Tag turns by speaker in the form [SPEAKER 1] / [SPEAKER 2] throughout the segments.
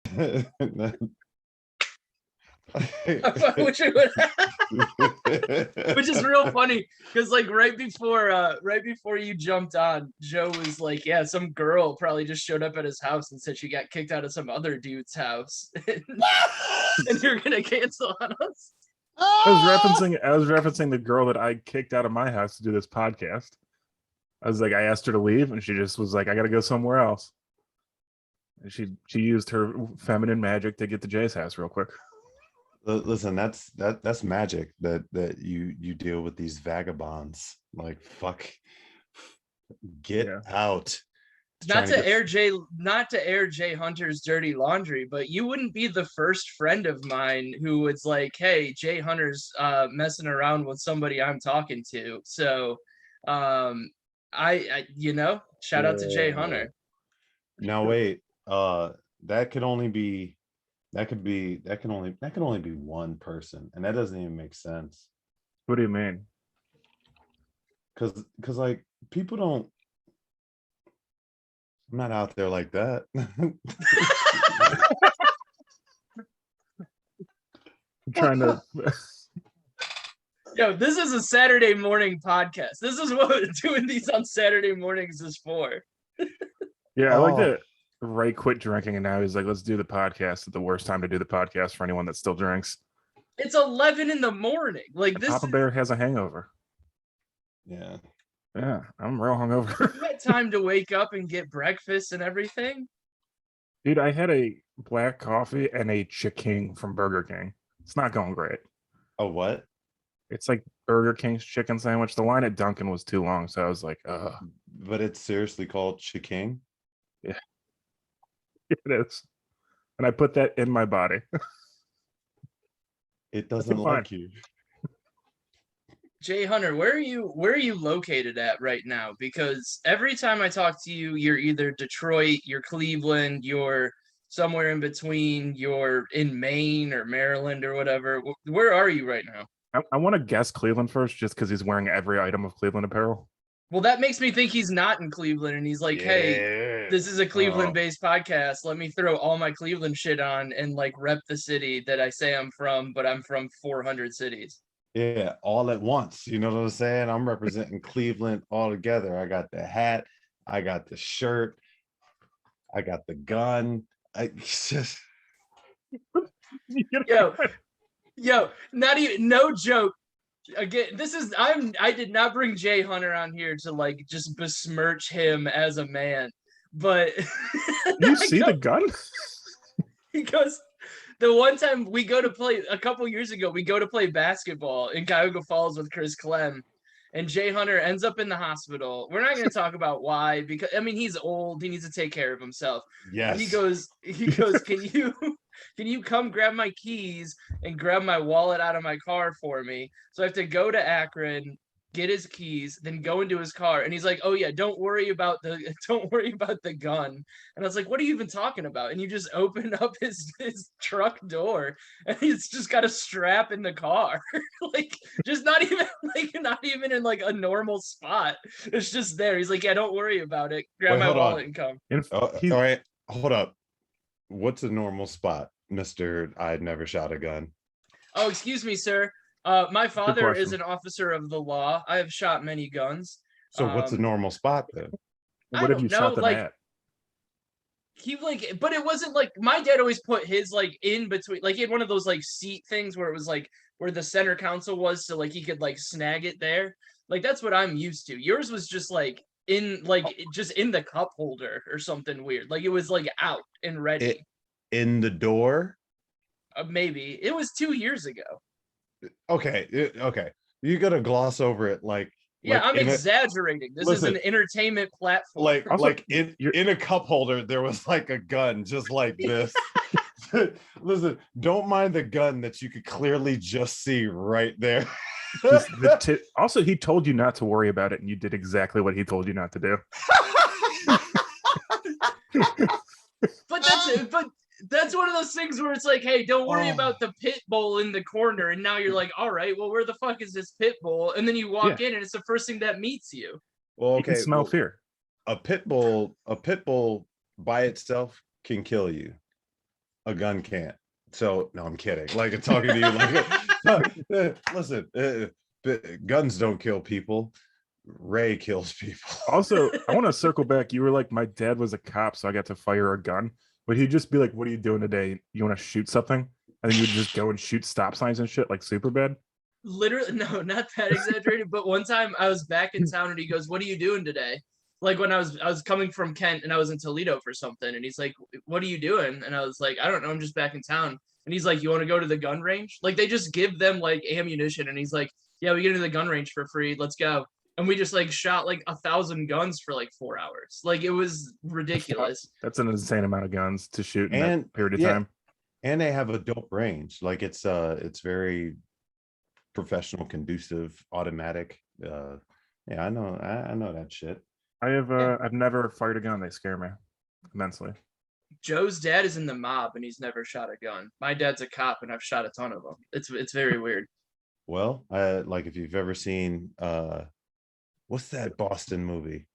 [SPEAKER 1] I wish it would. Which is real funny because like right before you jumped on, Joe was like, yeah, some girl probably just showed up at his house and said she got kicked out of some other dude's house and you're gonna cancel on us.
[SPEAKER 2] I was referencing the girl that I kicked out of my house to do this podcast. I was like, I asked her to leave and she just was like, I gotta go somewhere else. And she used her feminine magic to get to Jay's house real quick.
[SPEAKER 3] Listen, that's magic that you deal with these vagabonds. Like, fuck, get out.
[SPEAKER 1] Not to air Jay Hunter's dirty laundry, but you wouldn't be the first friend of mine who was like, hey, Jay Hunter's messing around with somebody I'm talking to. So I shout out to Jay Hunter.
[SPEAKER 3] Now wait, that can only be one person, and that doesn't even make sense.
[SPEAKER 2] What do you mean?
[SPEAKER 3] Because like people don't. I'm not out there like that.
[SPEAKER 2] I'm trying to.
[SPEAKER 1] Yo, this is a Saturday morning podcast. This is what doing these on Saturday mornings is for.
[SPEAKER 2] Yeah, I like that. Ray quit drinking, and now he's like, let's do the podcast at the worst time to do the podcast for anyone that still drinks.
[SPEAKER 1] It's 11 in the morning. Like this.
[SPEAKER 2] Papa Bear has a hangover.
[SPEAKER 3] Yeah.
[SPEAKER 2] Yeah, I'm real hungover.
[SPEAKER 1] You had time to wake up and get breakfast and everything?
[SPEAKER 2] Dude, I had a black coffee and a chicken from Burger King. It's not going great.
[SPEAKER 3] Oh, what?
[SPEAKER 2] It's like Burger King's chicken sandwich. The line at Dunkin' was too long, so I was like, ugh.
[SPEAKER 3] But it's seriously called chicken?
[SPEAKER 2] Yeah. It is. And I put that in my body.
[SPEAKER 3] It doesn't like you.
[SPEAKER 1] Jay Hunter, where are you located at right now? Because every time I talk to you, you're either Detroit, you're Cleveland, you're somewhere in between, you're in Maine or Maryland or whatever. Where are you right now?
[SPEAKER 2] I want to guess Cleveland first, just because he's wearing every item of Cleveland apparel.
[SPEAKER 1] Well, that makes me think he's not in Cleveland, and he's like, hey, this is a Cleveland-based podcast. Let me throw all my Cleveland shit on and like rep the city that I say I'm from, but I'm from 400 cities.
[SPEAKER 3] Yeah, all at once. You know what I'm saying? I'm representing Cleveland all together. I got the hat, I got the shirt, I got the gun. It's just yo, not even, no joke. Again, I did not bring Jay Hunter on here to like just besmirch him as a man, but
[SPEAKER 2] you see the gun?
[SPEAKER 1] He goes, the one time we go to play, a couple years ago, we go to play basketball in Cuyahoga Falls with Chris Clem, and Jay Hunter ends up in the hospital. We're not going to talk about why, because I mean he's old, he needs to take care of himself.
[SPEAKER 3] Yes.
[SPEAKER 1] And he goes, can you come grab my keys and grab my wallet out of my car for me? So I have to go to Akron, get his keys, then go into his car. And he's like, oh yeah, don't worry about the gun. And I was like, what are you even talking about? And you just open up his truck door and he's just got a strap in the car. Like just not even in like a normal spot. It's just there. He's like, yeah, don't worry about it. Grab my wallet and come.
[SPEAKER 3] All right, hold up. What's a normal spot, Mr. I'd never shot a gun?
[SPEAKER 1] Oh, excuse me, sir. My father is an officer of the law. I have shot many guns.
[SPEAKER 3] So what's a normal spot then?
[SPEAKER 2] What have you shot them at?
[SPEAKER 1] But it wasn't like, my dad always put his like in between, like he had one of those like seat things where it was like where the center console was, so like he could like snag it there. Like that's what I'm used to. Yours was just like just in the cup holder or something weird. Like it was like out and ready.
[SPEAKER 3] In the door?
[SPEAKER 1] Maybe. It was 2 years ago.
[SPEAKER 3] Okay. You gotta gloss over it like.
[SPEAKER 1] Yeah, I'm exaggerating. This is an entertainment platform.
[SPEAKER 3] Like in a cup holder, there was like a gun just like this. Listen, don't mind the gun that you could clearly just see right there.
[SPEAKER 2] Also, he told you not to worry about it, and you did exactly what he told you not to do.
[SPEAKER 1] But that's one of those things where it's like, hey, don't worry about the pit bull in the corner. And now you're like, all right, well, where the fuck is this pit bull? And then you walk in and it's the first thing that meets you.
[SPEAKER 3] Well, okay.
[SPEAKER 2] You can smell fear.
[SPEAKER 3] A pit bull by itself can kill you. a gun can't. So no, I'm kidding. Like I'm talking to you like listen, guns don't kill people. Ray kills people.
[SPEAKER 2] Also, I want to circle back. You were like, my dad was a cop, so I got to fire a gun. But he'd just be like, "What are you doing today? You want to shoot something?" And then you would just go and shoot stop signs and shit like super bad.
[SPEAKER 1] Literally, no, not that exaggerated, but one time I was back in town and he goes, "What are you doing today?" Like when I was coming from Kent and I was in Toledo for something, and he's like, "What are you doing?" And I was like, "I don't know, I'm just back in town." And he's like, "You want to go to the gun range?" Like they just give them like ammunition, and he's like, "Yeah, we get into the gun range for free. Let's go." And we just like shot like 1,000 guns for like 4 hours. Like it was ridiculous.
[SPEAKER 2] That's an insane amount of guns to shoot in
[SPEAKER 3] And
[SPEAKER 2] that period of
[SPEAKER 3] yeah,
[SPEAKER 2] time.
[SPEAKER 3] and they have a dope range. Like it's very professional, conducive, automatic. Yeah, I know that shit.
[SPEAKER 2] I've never fired a gun. They scare me immensely.
[SPEAKER 1] Joe's dad is in the mob and he's never shot a gun. My dad's a cop and I've shot a ton of them. It's very weird.
[SPEAKER 3] Well, like if you've ever seen what's that Boston movie?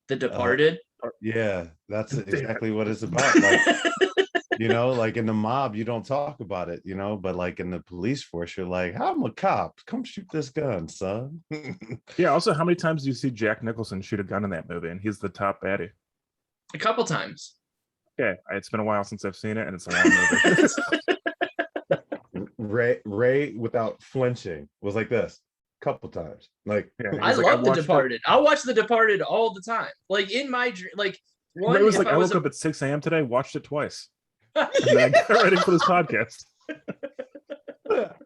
[SPEAKER 1] The Departed.
[SPEAKER 3] Yeah, that's
[SPEAKER 2] Damn it.
[SPEAKER 3] exactly what it's about. Like, like in the mob, you don't talk about it, but like in the police force, you're like, I'm a cop. Come shoot this gun, son.
[SPEAKER 2] Yeah. Also, how many times do you see Jack Nicholson shoot a gun in that movie, and he's the top baddie?
[SPEAKER 1] A couple times.
[SPEAKER 2] Yeah, it's been a while since I've seen it, and it's a long movie.
[SPEAKER 3] Ray, without flinching, was like this couple times. Like,
[SPEAKER 2] Yeah,
[SPEAKER 1] I
[SPEAKER 2] he's like,
[SPEAKER 1] love The
[SPEAKER 2] watched it.
[SPEAKER 1] Departed. I watch The Departed all the time. Like in my dream, like one.
[SPEAKER 2] Ray was
[SPEAKER 1] if
[SPEAKER 2] like, I
[SPEAKER 1] was
[SPEAKER 2] woke up at 6 a.m. today, watched it twice, and then I got ready for this podcast.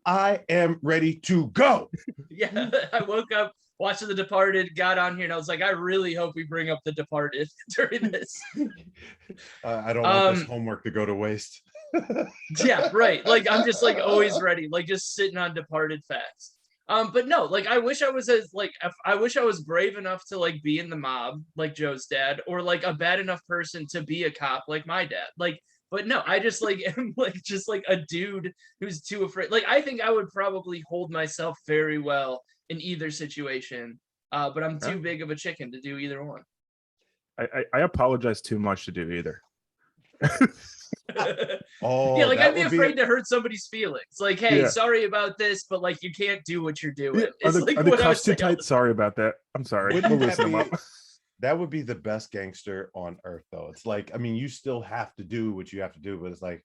[SPEAKER 3] I am ready to go.
[SPEAKER 1] Yeah, I woke up, watched The Departed, got on here, and I was like, I really hope we bring up The Departed during this.
[SPEAKER 3] I don't want this homework to go to waste.
[SPEAKER 1] Yeah, right. Like I'm just like always ready, like just sitting on Departed fast. But no, like I wish I was I wish I was brave enough to like be in the mob like Joe's dad, or like a bad enough person to be a cop like my dad. Like, but no, I just like am like just like a dude who's too afraid. Like I think I would probably hold myself very well in either situation. But I'm too big of a chicken to do either one.
[SPEAKER 2] I apologize too much to do either.
[SPEAKER 3] Oh,
[SPEAKER 1] yeah, like
[SPEAKER 3] that
[SPEAKER 1] I'd be
[SPEAKER 3] would
[SPEAKER 1] afraid to hurt somebody's feelings. Like, hey,
[SPEAKER 2] Yeah.
[SPEAKER 1] sorry about this, but like you can't do what you're doing.
[SPEAKER 2] Are
[SPEAKER 1] It's like
[SPEAKER 2] the
[SPEAKER 1] what I
[SPEAKER 2] cuffs
[SPEAKER 1] would
[SPEAKER 2] too
[SPEAKER 1] say all
[SPEAKER 2] tight? Sorry about that. I'm sorry.
[SPEAKER 3] Wouldn't
[SPEAKER 2] We'll
[SPEAKER 3] that
[SPEAKER 2] loosen them
[SPEAKER 3] be-
[SPEAKER 2] up.
[SPEAKER 3] That would be the best gangster on earth, though. It's like, I mean, you still have to do what you have to do, but it's like,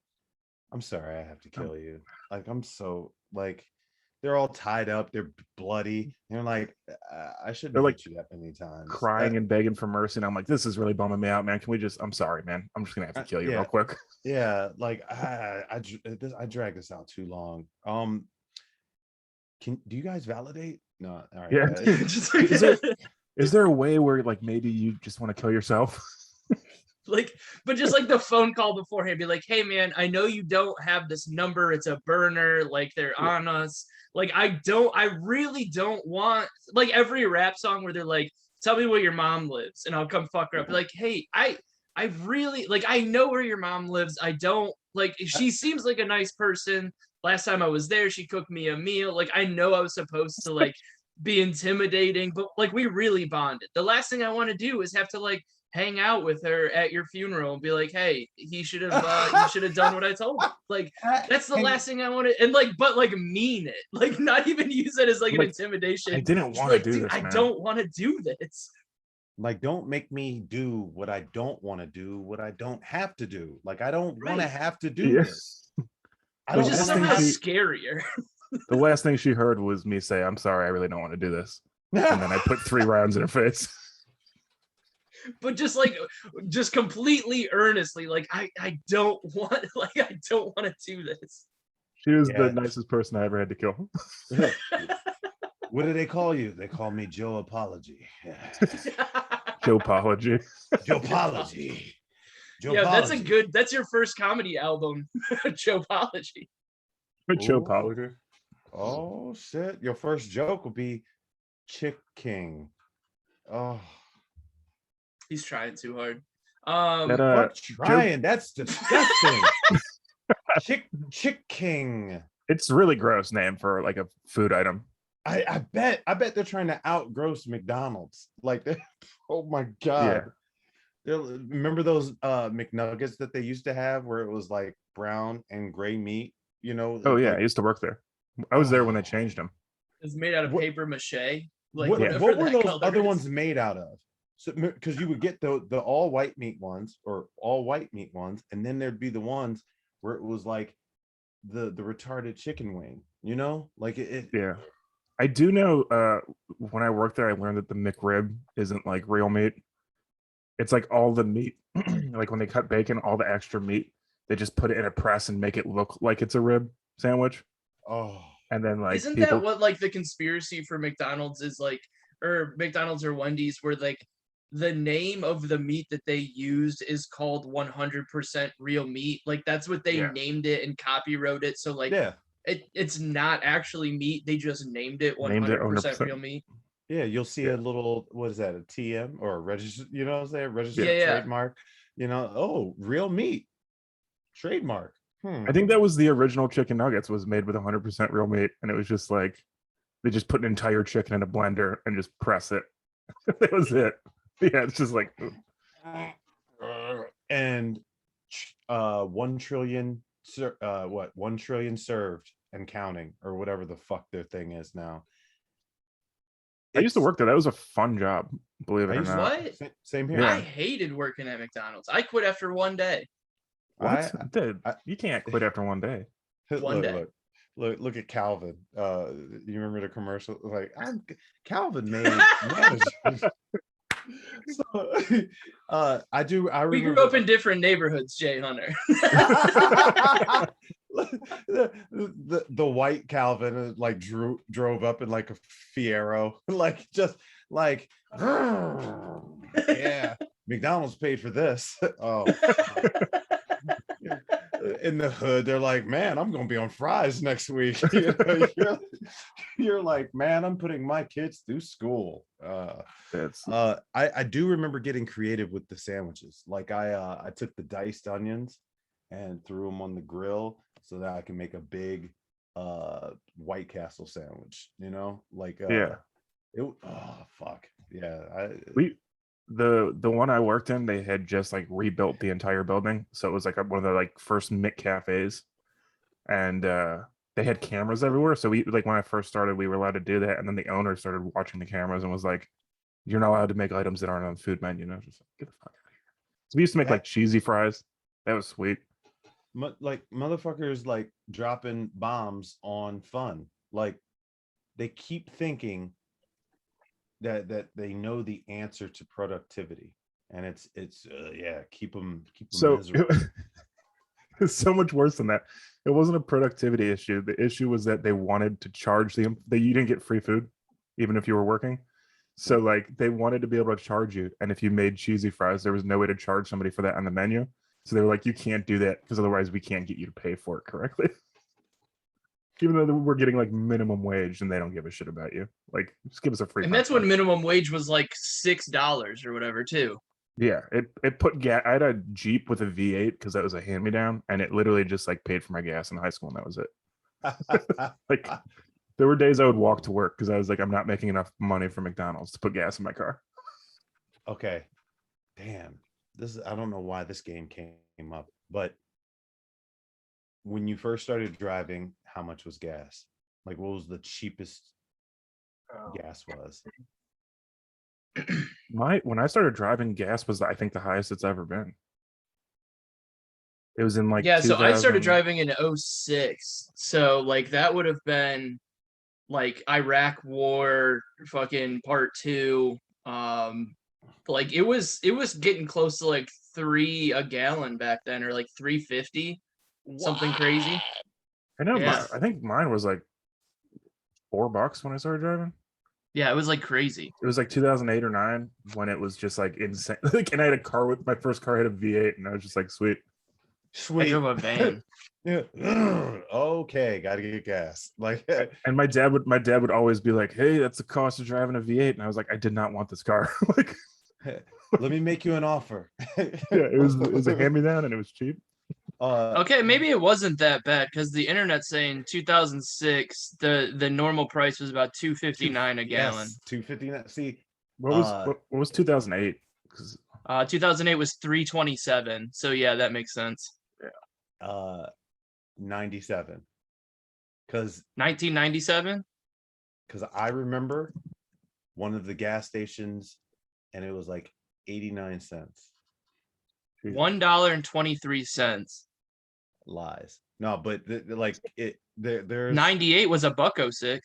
[SPEAKER 3] I'm sorry, I have to kill you. Like, I'm so like, they're all tied up, they're bloody. They're like, I shouldn't
[SPEAKER 2] They're, like,
[SPEAKER 3] hit you that many times.
[SPEAKER 2] Crying and begging for mercy, and I'm like, this is really bumming me out, man. Can we just? I'm sorry, man. I'm just gonna have to kill you
[SPEAKER 3] Yeah.
[SPEAKER 2] real quick.
[SPEAKER 3] Yeah, like I drag this out too long. Do you guys validate? No, all right.
[SPEAKER 2] Yeah.
[SPEAKER 1] Just
[SPEAKER 2] Is there a way where like maybe you just want to kill yourself?
[SPEAKER 1] like, but just like the phone call beforehand, be like, hey man, I know you don't have this number. It's a burner. Like they're on us. Like I really don't want like every rap song where they're like, tell me where your mom lives and I'll come fuck her up. Like, hey, I really like I know where your mom lives. I don't like she seems like a nice person. Last time I was there, she cooked me a meal. Like I know I was supposed to like be intimidating, but like we really bonded. The last thing I want to do is have to like hang out with her at your funeral and be like, hey, he should have done what I told him. Like that's the last thing I want to, and like, but like mean it, like not even use it as like an
[SPEAKER 2] Like,
[SPEAKER 1] intimidation.
[SPEAKER 2] I didn't
[SPEAKER 1] Just
[SPEAKER 2] want to
[SPEAKER 1] like,
[SPEAKER 2] do
[SPEAKER 1] dude,
[SPEAKER 2] this,
[SPEAKER 1] I
[SPEAKER 2] man.
[SPEAKER 1] don't want to do this.
[SPEAKER 3] Like, don't make me do what I don't want to do, what I don't have to do. Like, I don't want to
[SPEAKER 1] Right.
[SPEAKER 3] have to do
[SPEAKER 2] Yeah.
[SPEAKER 3] this. I
[SPEAKER 1] Which
[SPEAKER 3] don't
[SPEAKER 1] is
[SPEAKER 2] last
[SPEAKER 3] want
[SPEAKER 2] thing
[SPEAKER 1] somehow
[SPEAKER 2] she-
[SPEAKER 1] scarier.
[SPEAKER 2] The last thing she heard was me say, "I'm sorry, I really don't want to do this," and then I put 3 rounds in her face.
[SPEAKER 1] But just completely earnestly, like I don't want to do this.
[SPEAKER 2] She was
[SPEAKER 3] Yeah.
[SPEAKER 2] the nicest person I ever had to kill.
[SPEAKER 3] What do they call you? They call me Joe Apology.
[SPEAKER 2] Joe apology.
[SPEAKER 3] Joe Apology.
[SPEAKER 1] Yeah, that's your first comedy album, Joeology.
[SPEAKER 2] Joe
[SPEAKER 3] Ooh.
[SPEAKER 2] apology.
[SPEAKER 3] Oh shit! Your first joke will be Chick King. Oh,
[SPEAKER 1] He's trying too hard.
[SPEAKER 2] That,
[SPEAKER 3] what trying? That's disgusting. Chick King.
[SPEAKER 2] It's really gross name for like a food item.
[SPEAKER 3] I bet they're trying to outgross McDonald's. Like, oh my god.
[SPEAKER 2] Yeah.
[SPEAKER 3] Remember those McNuggets that they used to have where it was like brown and gray meat. You know.
[SPEAKER 2] Oh yeah, I
[SPEAKER 3] like,
[SPEAKER 2] used to work there. I was there when they
[SPEAKER 3] oh,
[SPEAKER 2] changed them.
[SPEAKER 1] It's made out of
[SPEAKER 3] What-
[SPEAKER 1] paper mache, like
[SPEAKER 3] what
[SPEAKER 1] whatever
[SPEAKER 3] what were
[SPEAKER 1] that
[SPEAKER 3] those
[SPEAKER 1] color
[SPEAKER 3] other
[SPEAKER 1] is.
[SPEAKER 3] ones made out of? So because you would get the all white meat ones or all white meat ones, and then there'd be the ones where it was like the retarded chicken wing. You know, like it
[SPEAKER 2] Yeah. I do know when I worked there, I learned that the McRib isn't like real meat. It's like all the meat, like when they cut bacon, all the extra meat, they just put it in a press and make it look like it's a rib sandwich.
[SPEAKER 3] oh
[SPEAKER 2] And then like
[SPEAKER 1] Isn't
[SPEAKER 2] people,
[SPEAKER 1] that what like the conspiracy for McDonald's is like, or McDonald's or Wendy's, where like the name of the meat that they used is called 100% real meat? Like that's what they
[SPEAKER 2] Yeah.
[SPEAKER 1] named it and copywrote it. So like
[SPEAKER 3] yeah.
[SPEAKER 1] it's not actually meat. They just named it
[SPEAKER 2] Named it
[SPEAKER 1] 100%
[SPEAKER 2] 100%.
[SPEAKER 1] real meat.
[SPEAKER 3] Yeah, you'll see
[SPEAKER 2] Yeah.
[SPEAKER 3] a little, what is that, a TM or a registered, you know what I'm saying? Registered
[SPEAKER 1] Yeah, yeah.
[SPEAKER 3] trademark, you know, oh, real meat, trademark.
[SPEAKER 2] I think that was the original chicken nuggets was made with 100% real meat. And it was just like, they just put an entire chicken in a blender and just press it. That was it. Yeah, it's just like,
[SPEAKER 3] And 1 trillion, 1 trillion served and counting, or whatever the fuck their thing is now.
[SPEAKER 2] I used to
[SPEAKER 3] It's-
[SPEAKER 2] work there. That was a fun job, believe
[SPEAKER 3] I
[SPEAKER 2] it or
[SPEAKER 3] used to-
[SPEAKER 2] not.
[SPEAKER 1] What?
[SPEAKER 3] Same here.
[SPEAKER 2] Yeah.
[SPEAKER 1] I hated working at McDonald's. I quit after one day.
[SPEAKER 2] What?
[SPEAKER 3] I-
[SPEAKER 2] Dude,
[SPEAKER 3] I-
[SPEAKER 2] you can't quit after one day.
[SPEAKER 1] One day.
[SPEAKER 3] Look at Calvin. You remember the commercial? Like, Calvin made managers. So, I do. I
[SPEAKER 1] We
[SPEAKER 3] remember.
[SPEAKER 1] grew up in different neighborhoods, Jay Hunter.
[SPEAKER 3] the white Calvin like drove up in like a Fiero, like just like yeah. McDonald's paid for this. Oh. In the hood, they're like, man, I'm gonna be on fries next week. You know, you're like, man, I'm putting my kids through school.
[SPEAKER 2] It's
[SPEAKER 3] I do remember getting creative with the sandwiches. Like I took the diced onions and threw them on the grill so that I can make a big White Castle sandwich. You know, like
[SPEAKER 2] yeah.
[SPEAKER 3] oh fuck yeah.
[SPEAKER 2] The one I worked in, they had just like rebuilt the entire building, so it was like one of the like first Mick cafes, and they had cameras everywhere. So we like when I first started, we were allowed to do that, and then the owner started watching the cameras and was like, "You're not allowed to make items that aren't on the food menu." You know, just like, get the fuck out of here. So we used to make like cheesy fries. That was sweet.
[SPEAKER 3] Like motherfuckers like dropping bombs on fun. Like they keep thinking that they know the answer to productivity, and it's yeah, keep them
[SPEAKER 2] So
[SPEAKER 3] miserable.
[SPEAKER 2] it's so much worse than that. It wasn't a productivity issue. The issue was that they wanted to charge that you didn't get free food, even if you were working. So like they wanted to be able to charge you, and if you made cheesy fries, there was no way to charge somebody for that on the menu. So they were like, you can't do that because otherwise we can't get you to pay for it correctly. Even though we're getting like minimum wage and they don't give a shit about you. Like, just give us a free.
[SPEAKER 1] And that's when
[SPEAKER 2] fries.
[SPEAKER 1] minimum wage was like $6 or whatever too.
[SPEAKER 2] Yeah, it put gas. I had a Jeep with a V8 because that was a hand me down, and it literally just like paid for my gas in high school, and that was it. Like, there were days I would walk to work because I was like, I'm not making enough money for McDonald's to put gas in my car.
[SPEAKER 3] Okay, damn, I don't know why this game came up, but when you first started driving, how much was gas? Like, what was the cheapest gas was?
[SPEAKER 2] When I started driving, gas was I think the highest it's ever been. It was in like
[SPEAKER 1] Yeah, so I
[SPEAKER 2] 2000
[SPEAKER 1] started driving in 06. So like that would have been like Iraq War fucking part 2. Like it was getting close to like 3 a gallon back then, or like 3.50. Something crazy.
[SPEAKER 2] I know.
[SPEAKER 1] Yeah.
[SPEAKER 2] I think mine was like $4 when I started driving.
[SPEAKER 1] Yeah, it was like crazy.
[SPEAKER 2] It was like 2008 or 9 when it was just like insane. Like, and I had a car with my first car had a V8, and I was just like, sweet.
[SPEAKER 1] I
[SPEAKER 3] Sweet.
[SPEAKER 1] drove a van.
[SPEAKER 3] Yeah. Okay, gotta get gas. Like,
[SPEAKER 2] And my dad would always be like, "Hey, that's the cost of driving a V8," and I was like, "I did not want this car." Like,
[SPEAKER 3] let me make you an offer.
[SPEAKER 2] yeah, it was a hand me down, and it was cheap.
[SPEAKER 1] Okay, maybe it wasn't that bad because the internet's saying 2006 the normal price was about $2.59 a gallon.
[SPEAKER 3] 259. See,
[SPEAKER 2] What was 2008?
[SPEAKER 1] 2008 was $3.27. So yeah, that makes sense.
[SPEAKER 3] 97. Because
[SPEAKER 1] 1997.
[SPEAKER 3] I remember one of the gas stations, and it was like 89 cents.
[SPEAKER 1] $1.23.
[SPEAKER 3] Lies. No, but like there's
[SPEAKER 1] 98 was a $1.06.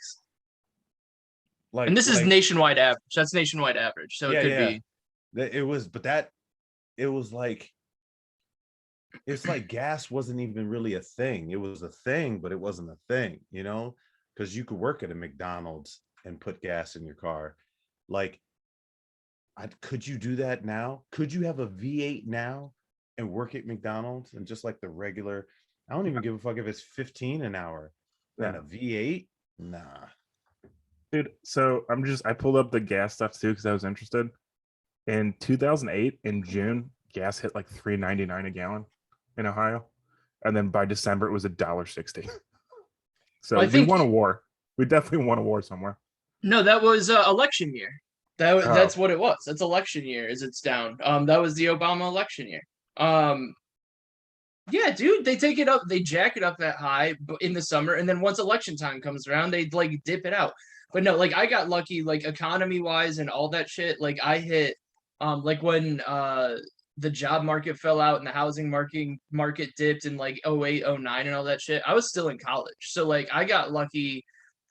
[SPEAKER 3] like,
[SPEAKER 1] And this is nationwide average. That's nationwide average. So it could be.
[SPEAKER 3] It was, but that it was like, it's like gas wasn't even really a thing. It was a thing, but it wasn't a thing, you know, because you could work at a McDonald's and put gas in your car. Like, could you do that now? Could you have a V8 now and work at McDonald's and just like the regular? I don't even give a fuck if it's 15 an hour. And a V8? Nah.
[SPEAKER 2] Dude, so I pulled up the gas stuff too because I was interested. In 2008, in June, gas hit like $3.99 a gallon in Ohio, and then by December it was $1.60. So
[SPEAKER 1] Well,
[SPEAKER 2] we won a war. We definitely won a war somewhere.
[SPEAKER 1] No, that was election year. That's what it was. That's election year. Is it's down. That was the Obama election year. Yeah, dude, they take it up. They jack it up that high in the summer, and then once election time comes around, they like dip it out. But no, like I got lucky, like economy wise and all that shit. Like I hit, like when the job market fell out and the housing market dipped in like 08, 09 and all that shit. I was still in college, so like I got lucky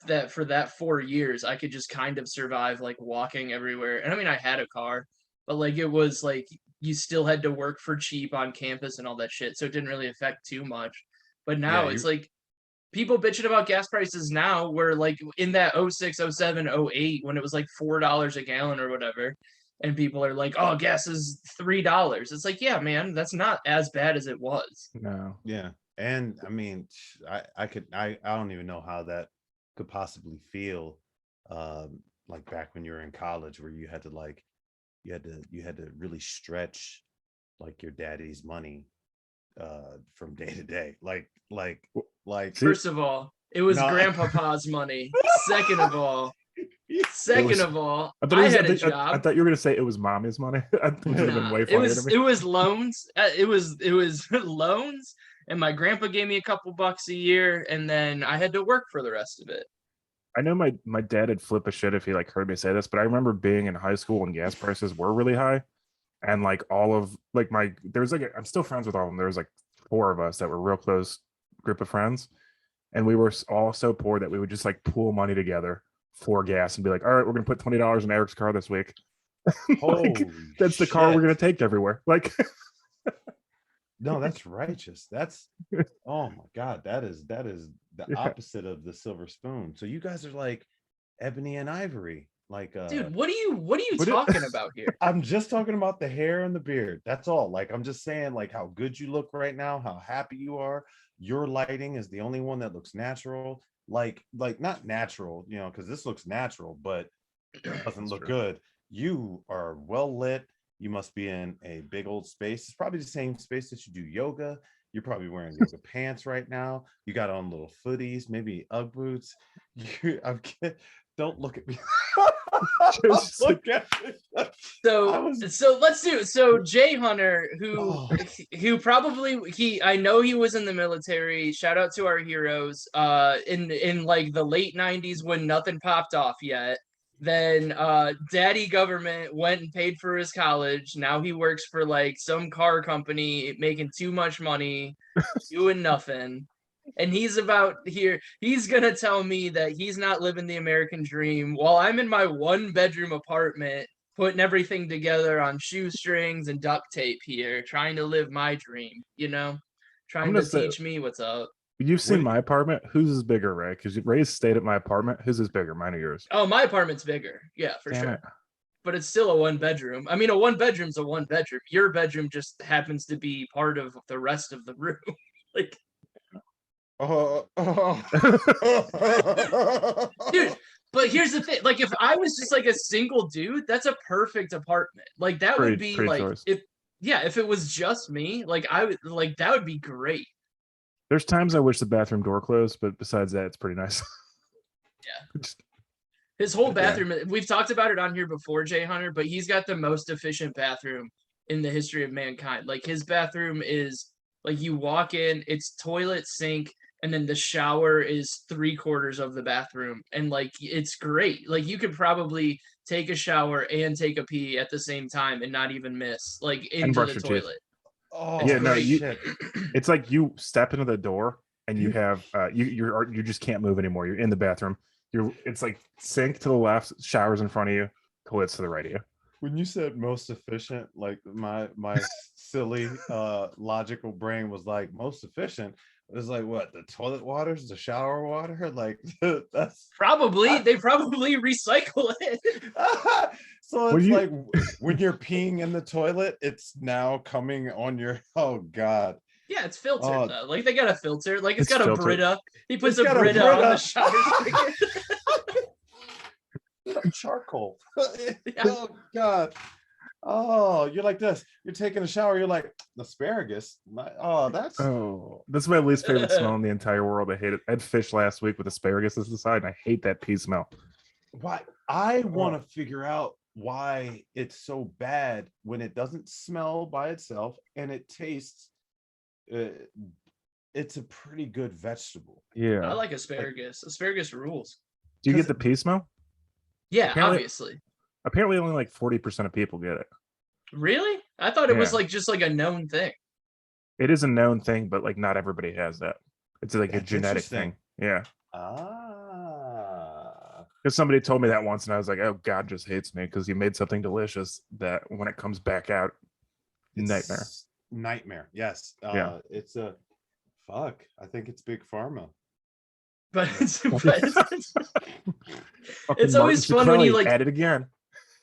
[SPEAKER 1] that for that 4 years I could just kind of survive like walking everywhere. And I mean, I had a car, but like it was like you still had to work for cheap on campus and all that shit, so it didn't really affect too much. But now it's like people bitching about gas prices now, where like in that 06, 07, 08, when it was like $4 a gallon or whatever, and people are like, oh, gas is $3. It's like, yeah, man, that's not as bad as it was.
[SPEAKER 2] No.
[SPEAKER 3] Yeah. And I mean, I don't even know how that could possibly feel, like back when you were in college, where you had to really stretch like your daddy's money from day to day. Like
[SPEAKER 1] First of all, it was grandpapa's money. Second of all, I had a job.
[SPEAKER 2] I thought you were gonna say it was mommy's money.
[SPEAKER 1] It was loans. It was loans, and my grandpa gave me a couple bucks a year, and then I had to work for the rest of it.
[SPEAKER 2] I know my dad would flip a shit if he like heard me say this, but I remember being in high school when gas prices were really high, and like all of like I'm still friends with all of them. There was like 4 of us that were real close group of friends, and we were all so poor that we would just like pool money together for gas and be like, all right, we're gonna put $20 in Eric's car this week. Like, that's the car we're gonna take everywhere. Like,
[SPEAKER 3] no, that's righteous. That's oh my god, that is the opposite of the silver spoon. So you guys are like ebony and ivory. Like,
[SPEAKER 1] dude, what are you talking about here?
[SPEAKER 3] I'm just talking about the hair and the beard. That's all. Like, I'm just saying, like, how good you look right now, how happy you are. Your lighting is the only one that looks natural. Like not natural, you know, because this looks natural, but it doesn't look good. You are well lit. You must be in a big old space. It's probably the same space that you do yoga. You're probably wearing yoga pants right now. You got on little footies, maybe UGG boots. Don't look at me. Look at me.
[SPEAKER 1] So let's do. So Jay Hunter, who probably I know he was in the military. Shout out to our heroes. In like the late 90s when nothing popped off yet. Then daddy government went and paid for his college. Now he works for like some car company making too much money, doing nothing. And he's gonna tell me that he's not living the American dream while I'm in my 1-bedroom apartment putting everything together on shoestrings and duct tape here, trying to live my dream, you know, trying to teach me what's up.
[SPEAKER 2] You've seen my apartment. Whose is bigger, Ray? Because Ray's stayed at my apartment. Whose is bigger, mine or yours?
[SPEAKER 1] Oh, my apartment's bigger. Yeah, for sure. But it's still a 1-bedroom. I mean, a 1-bedroom's a 1-bedroom. Your bedroom just happens to be part of the rest of the room. Like, dude, but here's the thing. Like, if I was just like a single dude, that's a perfect apartment. Like, that would be like, choice. If it was just me, like that would be great.
[SPEAKER 2] There's times I wish the bathroom door closed, but besides that, it's pretty nice.
[SPEAKER 1] Yeah. His whole bathroom, we've talked about it on here before, Jay Hunter, but he's got the most efficient bathroom in the history of mankind. Like, his bathroom is Like you walk in, it's toilet, sink, and then the shower is 3/4 of the bathroom, and like it's great. Like you could probably take a shower and take a pee at the same time and not even miss like
[SPEAKER 2] And
[SPEAKER 1] into
[SPEAKER 2] brush
[SPEAKER 1] the
[SPEAKER 2] your teeth.
[SPEAKER 1] toilet.
[SPEAKER 3] Oh
[SPEAKER 1] It's
[SPEAKER 2] Yeah, no,
[SPEAKER 1] great.
[SPEAKER 2] you. It's like you step into the door and you have you just can't move anymore. You're in the bathroom. It's like sink to the left, showers in front of you, toilets to the right of you.
[SPEAKER 3] When you said most efficient, like my silly logical brain was like most efficient. It was like what, the toilet water's the shower water? Like that's
[SPEAKER 1] Probably they probably recycle it.
[SPEAKER 3] so
[SPEAKER 2] When
[SPEAKER 3] it's
[SPEAKER 2] you-
[SPEAKER 3] like when you're peeing in the toilet, it's now coming on your oh god.
[SPEAKER 1] Yeah, it's filtered
[SPEAKER 3] Oh.
[SPEAKER 1] though. Like they got a filter. Like it's
[SPEAKER 2] It's
[SPEAKER 1] got a
[SPEAKER 2] filtered.
[SPEAKER 1] Brita. He puts
[SPEAKER 3] It's
[SPEAKER 1] a
[SPEAKER 3] got a
[SPEAKER 1] Brita on the
[SPEAKER 3] Brita.
[SPEAKER 1] shower spigot.
[SPEAKER 3] Charcoal.
[SPEAKER 1] Yeah.
[SPEAKER 3] Oh god. Oh, you're like this. You're taking a shower. You're like asparagus. That's
[SPEAKER 2] Oh, that's my least favorite smell in the entire world. I hate it. I had fish last week with asparagus as the side, and I hate that pea smell.
[SPEAKER 3] why I want to figure out why it's so bad when it doesn't smell by itself and it tastes. It's a pretty good vegetable.
[SPEAKER 2] Yeah.
[SPEAKER 1] I like asparagus. Asparagus rules.
[SPEAKER 2] Do you get the pea smell?
[SPEAKER 1] Yeah,
[SPEAKER 2] Apparently-
[SPEAKER 1] obviously.
[SPEAKER 2] Apparently, only like 40% of people get it.
[SPEAKER 1] Really? I thought it was
[SPEAKER 2] Yeah.
[SPEAKER 1] like just like a known thing.
[SPEAKER 2] It is a known thing, but like not everybody has that. It's like
[SPEAKER 3] That's
[SPEAKER 2] a genetic
[SPEAKER 3] interesting.
[SPEAKER 2] thing. Yeah.
[SPEAKER 3] Ah.
[SPEAKER 2] Because somebody told me that once, and I was like, "Oh, God just hates me because he made something delicious that when it comes back out, nightmare."
[SPEAKER 3] It's nightmare. Yes.
[SPEAKER 2] Yeah.
[SPEAKER 3] It's a fuck. I think it's big pharma.
[SPEAKER 1] But it's,
[SPEAKER 2] Fucking
[SPEAKER 1] It's always
[SPEAKER 2] Martin
[SPEAKER 1] fun when you,
[SPEAKER 2] Shkreli
[SPEAKER 1] like-
[SPEAKER 2] at it again.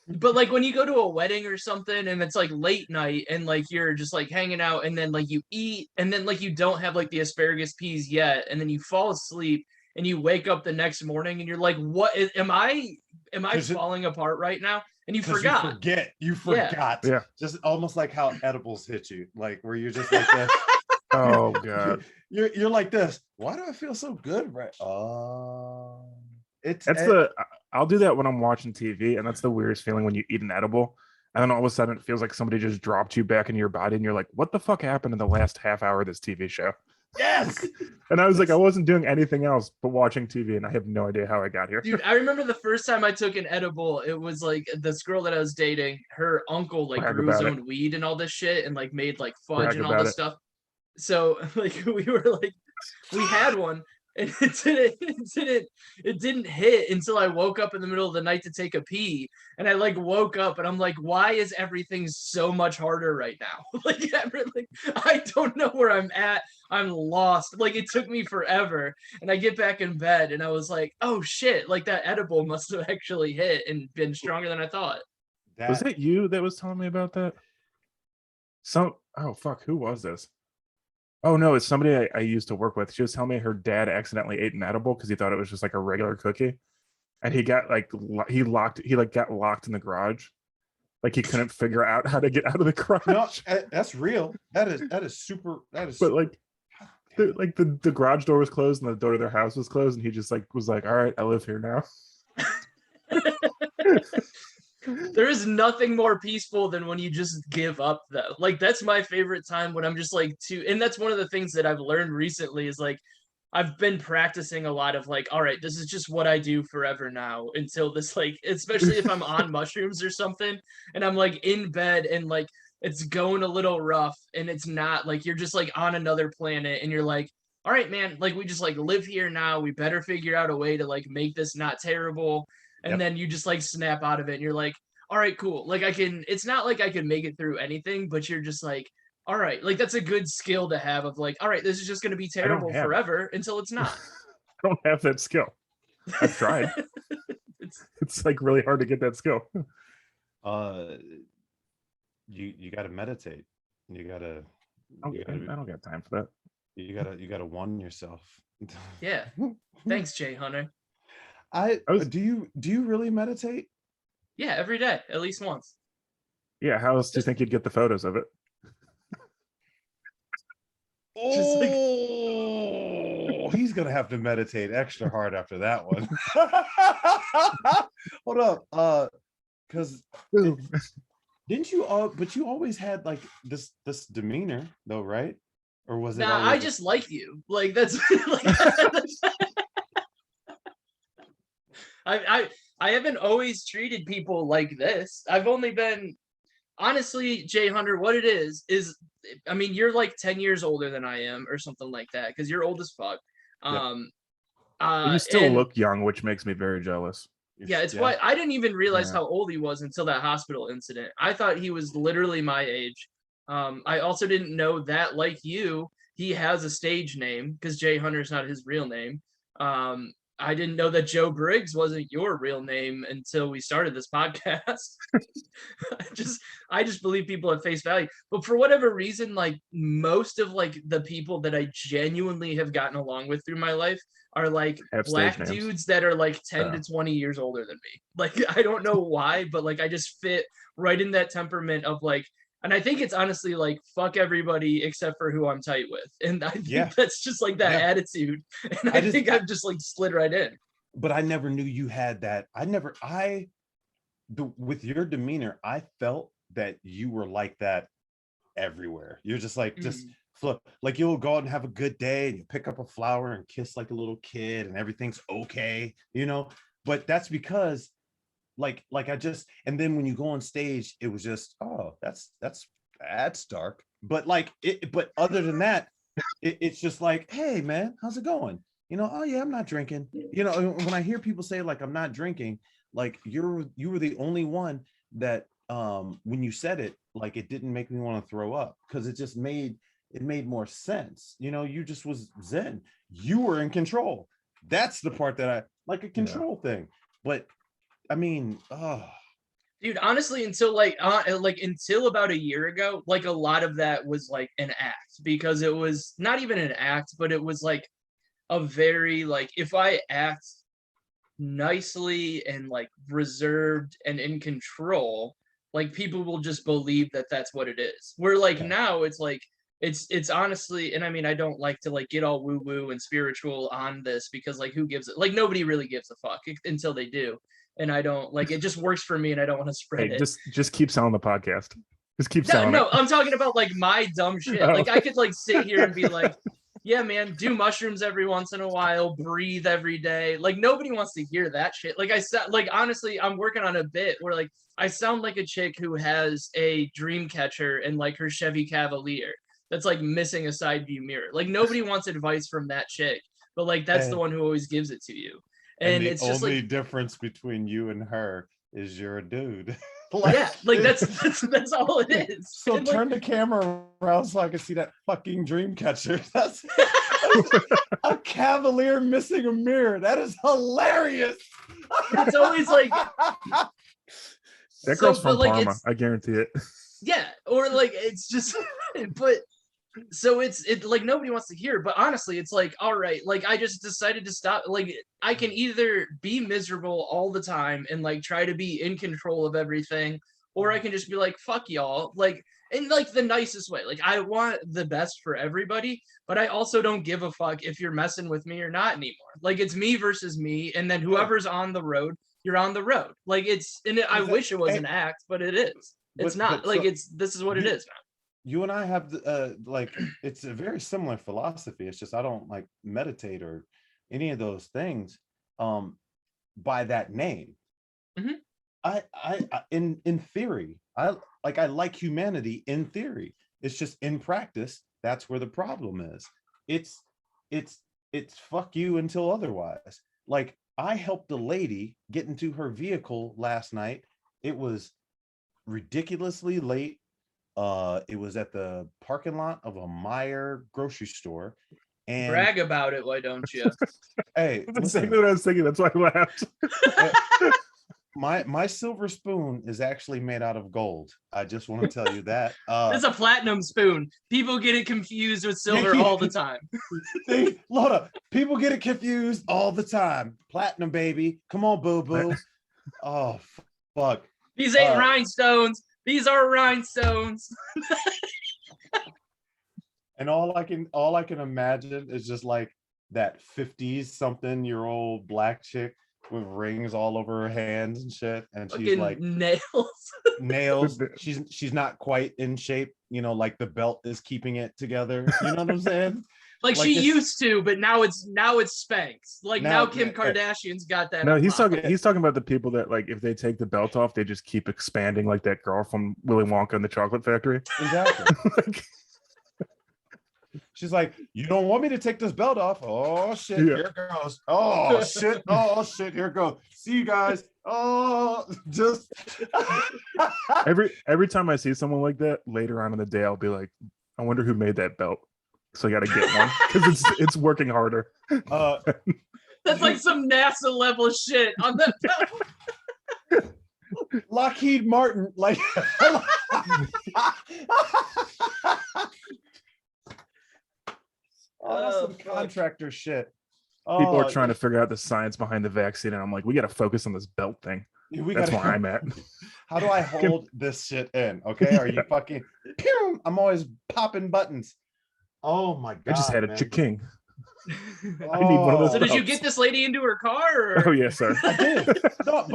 [SPEAKER 1] but like when you go to a wedding or something and it's like late night and like you're just like hanging out and then like you eat and then like you don't have like the asparagus peas yet and then you fall asleep and you wake up the next morning and you're like, what is, am I
[SPEAKER 3] 'Cause it-
[SPEAKER 1] falling apart right now? And you
[SPEAKER 3] 'Cause
[SPEAKER 1] forgot.
[SPEAKER 3] You
[SPEAKER 1] Yeah.
[SPEAKER 3] forgot.
[SPEAKER 2] Yeah.
[SPEAKER 3] Just almost like how edibles hit you, like where you're just like this.
[SPEAKER 2] Oh God,
[SPEAKER 3] You're like this. Why do I feel so good? Right. It's
[SPEAKER 2] that's the. I'll do that when I'm watching TV, and that's the weirdest feeling when you eat an edible, and then all of a sudden it feels like somebody just dropped you back into your body, and you're like, "What the fuck happened in the last half hour of this TV show?"
[SPEAKER 3] yes.
[SPEAKER 2] And I was like, I wasn't doing anything else but watching TV, and I have no idea how I got here.
[SPEAKER 1] Dude, I remember the first time I took an edible, it was like this girl that I was dating, her uncle like
[SPEAKER 2] Brag
[SPEAKER 1] grew his
[SPEAKER 2] about it.
[SPEAKER 1] own weed and all this shit and like made like fudge
[SPEAKER 2] Brag
[SPEAKER 1] and all
[SPEAKER 2] about
[SPEAKER 1] this
[SPEAKER 2] it.
[SPEAKER 1] stuff. So like we were like we had one and it didn't hit until I woke up in the middle of the night to take a pee. And I like woke up and I'm like, why is everything so much harder right now? like I don't know where I'm at. I'm lost. Like it took me forever. And I get back in bed and I was like, oh shit, like that edible must have actually hit and been stronger than I thought.
[SPEAKER 2] Was it you that was telling me about that? Oh fuck, who was this? Oh no, it's somebody I used to work with. She was telling me her dad accidentally ate an edible because he thought it was just like a regular cookie, and he got like got locked in the garage, like he couldn't figure out how to get out of the garage.
[SPEAKER 3] No, that's real. That is super. That is.
[SPEAKER 2] But like, the garage door was closed and the door to their house was closed, and he just like was like, "All right, I live here now."
[SPEAKER 1] There is nothing more peaceful than when you just give up though. Like that's my favorite time when I'm just like and that's one of the things that I've learned recently is like I've been practicing a lot of like, all right, this is just what I do forever now until this like, especially if I'm on mushrooms or something and I'm like in bed and like it's going a little rough and it's not like you're just like on another planet and you're like, all right, man, like we just like live here now. We better figure out a way to like make this not terrible. And
[SPEAKER 3] Yep.
[SPEAKER 1] then you just like snap out of it and you're like, all right, cool. Like it's not like I can make it through anything, but you're just like, all right, like that's a good skill to have of like, all right, this is just going to be terrible
[SPEAKER 2] have it.
[SPEAKER 1] forever until it's not.
[SPEAKER 2] I don't have that skill. I've tried. It's like really hard to get that skill.
[SPEAKER 3] You got to meditate. You got to.
[SPEAKER 2] I don't got time for that.
[SPEAKER 3] You gotta one yourself.
[SPEAKER 1] Yeah. Thanks, Jay Hunter.
[SPEAKER 3] Do you really meditate?
[SPEAKER 1] Yeah, every day, at least once.
[SPEAKER 2] Yeah, how else do you think you'd get the photos of it?
[SPEAKER 1] Just like-
[SPEAKER 3] Oh, he's gonna have to meditate extra hard after that one. Hold up, because didn't you? But you always had like this demeanor, though, right? or was it
[SPEAKER 1] Nah,
[SPEAKER 3] always
[SPEAKER 1] I just like you. Like that's like I haven't always treated people like this. I've only been honestly, Jay Hunter, what it is I mean, you're like 10 years older than I am or something like that, because you're old as fuck.
[SPEAKER 3] Yep.
[SPEAKER 1] Um
[SPEAKER 2] But you still
[SPEAKER 1] and
[SPEAKER 2] look young, which makes me very jealous.
[SPEAKER 1] yeah, it's why I didn't even realize
[SPEAKER 2] Yeah.
[SPEAKER 1] how old he was until that hospital incident. I thought he was literally my age. I also didn't know that, like you, he has a stage name because Jay Hunter's not his real name. I didn't know that Joe Briggs wasn't your real name until we started this podcast. I just believe people at face value. But for whatever reason, like most of like the people that I genuinely have gotten along with through my life are like
[SPEAKER 2] Have
[SPEAKER 1] black
[SPEAKER 2] stage names.
[SPEAKER 1] dudes that are like 10
[SPEAKER 2] Yeah.
[SPEAKER 1] to 20 years older than me. Like I don't know why, but like I just fit right in that temperament of like, and I think it's honestly like fuck everybody except for who I'm tight with. And I think that's just like that attitude. And I think I've just like slid right in.
[SPEAKER 3] But I never knew you had that. With your demeanor, I felt that you were like that everywhere. You're just like, just flip. Like you'll go out and have a good day and you pick up a flower and kiss like a little kid and everything's okay, you know? But that's because like I just, and then when you go on stage, it was just, oh, that's dark. But like but other than that, it's just like, hey man, how's it going? You know, oh yeah, I'm not drinking. You know, when I hear people say like I'm not drinking, like you were the only one that when you said it, like it didn't make me want to throw up, because it made more sense. You know, you just was zen. You were in control. That's the part that I like, a control thing. But I mean,
[SPEAKER 1] dude, honestly, until like until about a year ago, like a lot of that was like an act, because it was not even an act, but it was like a very like, if I act nicely and like reserved and in control, like people will just believe that that's what it is. Where like now it's like it's honestly, and I mean I don't like to like get all woo woo and spiritual on this, because like who gives it, like nobody really gives a fuck until they do, and I don't like, it just works for me and I don't want to spread it.
[SPEAKER 2] Just keep selling the podcast. Just keep selling
[SPEAKER 1] it.
[SPEAKER 2] it.
[SPEAKER 1] I'm talking about like my dumb shit. Like I could like sit here and be like, yeah, man, do mushrooms every once in a while, breathe every day. Like nobody wants to hear that shit. Like I said, like honestly, I'm working on a bit where like I sound like a chick who has a dream catcher and like her Chevy Cavalier that's like missing a side view mirror. Like nobody wants advice from that chick, but like that's the one who always gives it to you. And
[SPEAKER 3] the
[SPEAKER 1] it's just
[SPEAKER 3] only
[SPEAKER 1] like
[SPEAKER 3] difference between you and her is you're a dude.
[SPEAKER 1] yeah, like that's all it is.
[SPEAKER 3] So
[SPEAKER 1] and
[SPEAKER 3] turn
[SPEAKER 1] like,
[SPEAKER 3] the camera around so I can see that fucking dream catcher. That's a Cavalier missing a mirror. That is hilarious.
[SPEAKER 1] it's always like
[SPEAKER 2] that girl's from
[SPEAKER 1] like,
[SPEAKER 2] Parma. I guarantee it.
[SPEAKER 1] Yeah, or like it's just but so it's like nobody wants to hear, but honestly it's like, all right, like I just decided to stop. Like I can either be miserable all the time and like try to be in control of everything, or I can just be like fuck y'all, like in like the nicest way. Like I want the best for everybody, but I also don't give a fuck if you're messing with me or not anymore. Like it's me versus me, and then whoever's on the road, you're on the road. Like it's, and I wish it was an act, but it is. It's not like, it's, this is what it is, man.
[SPEAKER 3] You and I have like, it's a very similar philosophy. It's just I don't like meditate or any of those things by that name. I in theory, I like humanity in theory. It's just in practice, that's where the problem is. It's fuck you until otherwise. Like I helped a lady get into her vehicle last night. It was ridiculously late. It was at the parking lot of a Meijer grocery store. And
[SPEAKER 1] brag about it, why don't you?
[SPEAKER 2] Hey, that's exactly what I was thinking. That's why I laughed.
[SPEAKER 3] My silver spoon is actually made out of gold. I just want to tell you that.
[SPEAKER 1] It's a platinum spoon. People get it confused with silver all the time.
[SPEAKER 3] Loda, people get it confused all the time. Platinum, baby. Come on, boo-boo. Oh, fuck.
[SPEAKER 1] These ain't rhinestones. These are rhinestones.
[SPEAKER 3] And all I can imagine is just like that 50s something year old black chick with rings all over her hands and shit, and she's like
[SPEAKER 1] nails.
[SPEAKER 3] She's not quite in shape like the belt is keeping it together. You know what I'm saying?
[SPEAKER 1] Like
[SPEAKER 3] Like
[SPEAKER 1] she
[SPEAKER 3] this-
[SPEAKER 1] used to, but now it's Spanx. Like now Kim
[SPEAKER 3] yeah.
[SPEAKER 1] Kardashian's got that.
[SPEAKER 2] No, he's
[SPEAKER 1] unlocked.
[SPEAKER 2] talking about the people that like if they take the belt off, they just keep expanding like that girl from Willy Wonka and the Chocolate Factory.
[SPEAKER 3] Exactly.
[SPEAKER 2] Like,
[SPEAKER 3] She's like, you don't want me to take this belt off? Oh shit,
[SPEAKER 2] Yeah.
[SPEAKER 3] here it goes. Oh shit, here it goes. See you guys. Oh, just
[SPEAKER 2] every time I see someone like that later on in the day, I'll be like, I wonder who made that belt. So I got to get one because it's working harder.
[SPEAKER 1] That's like some NASA level shit on the
[SPEAKER 3] Lockheed Martin, like that's some
[SPEAKER 1] fuck.
[SPEAKER 3] contractor shit.
[SPEAKER 2] People are trying to figure out the science behind the vaccine, and I'm like, we got to focus on this belt thing. That's where I'm at.
[SPEAKER 3] How do I hold this shit in? Okay, are you fucking? Pew! I'm always popping buttons. Oh my god!
[SPEAKER 2] I just had a
[SPEAKER 3] man.
[SPEAKER 2] chiking.
[SPEAKER 3] Oh,
[SPEAKER 2] I need one of those
[SPEAKER 1] So did you
[SPEAKER 2] belts.
[SPEAKER 1] get this lady into her car? Or?
[SPEAKER 2] Oh yes, sir.
[SPEAKER 3] I did. No,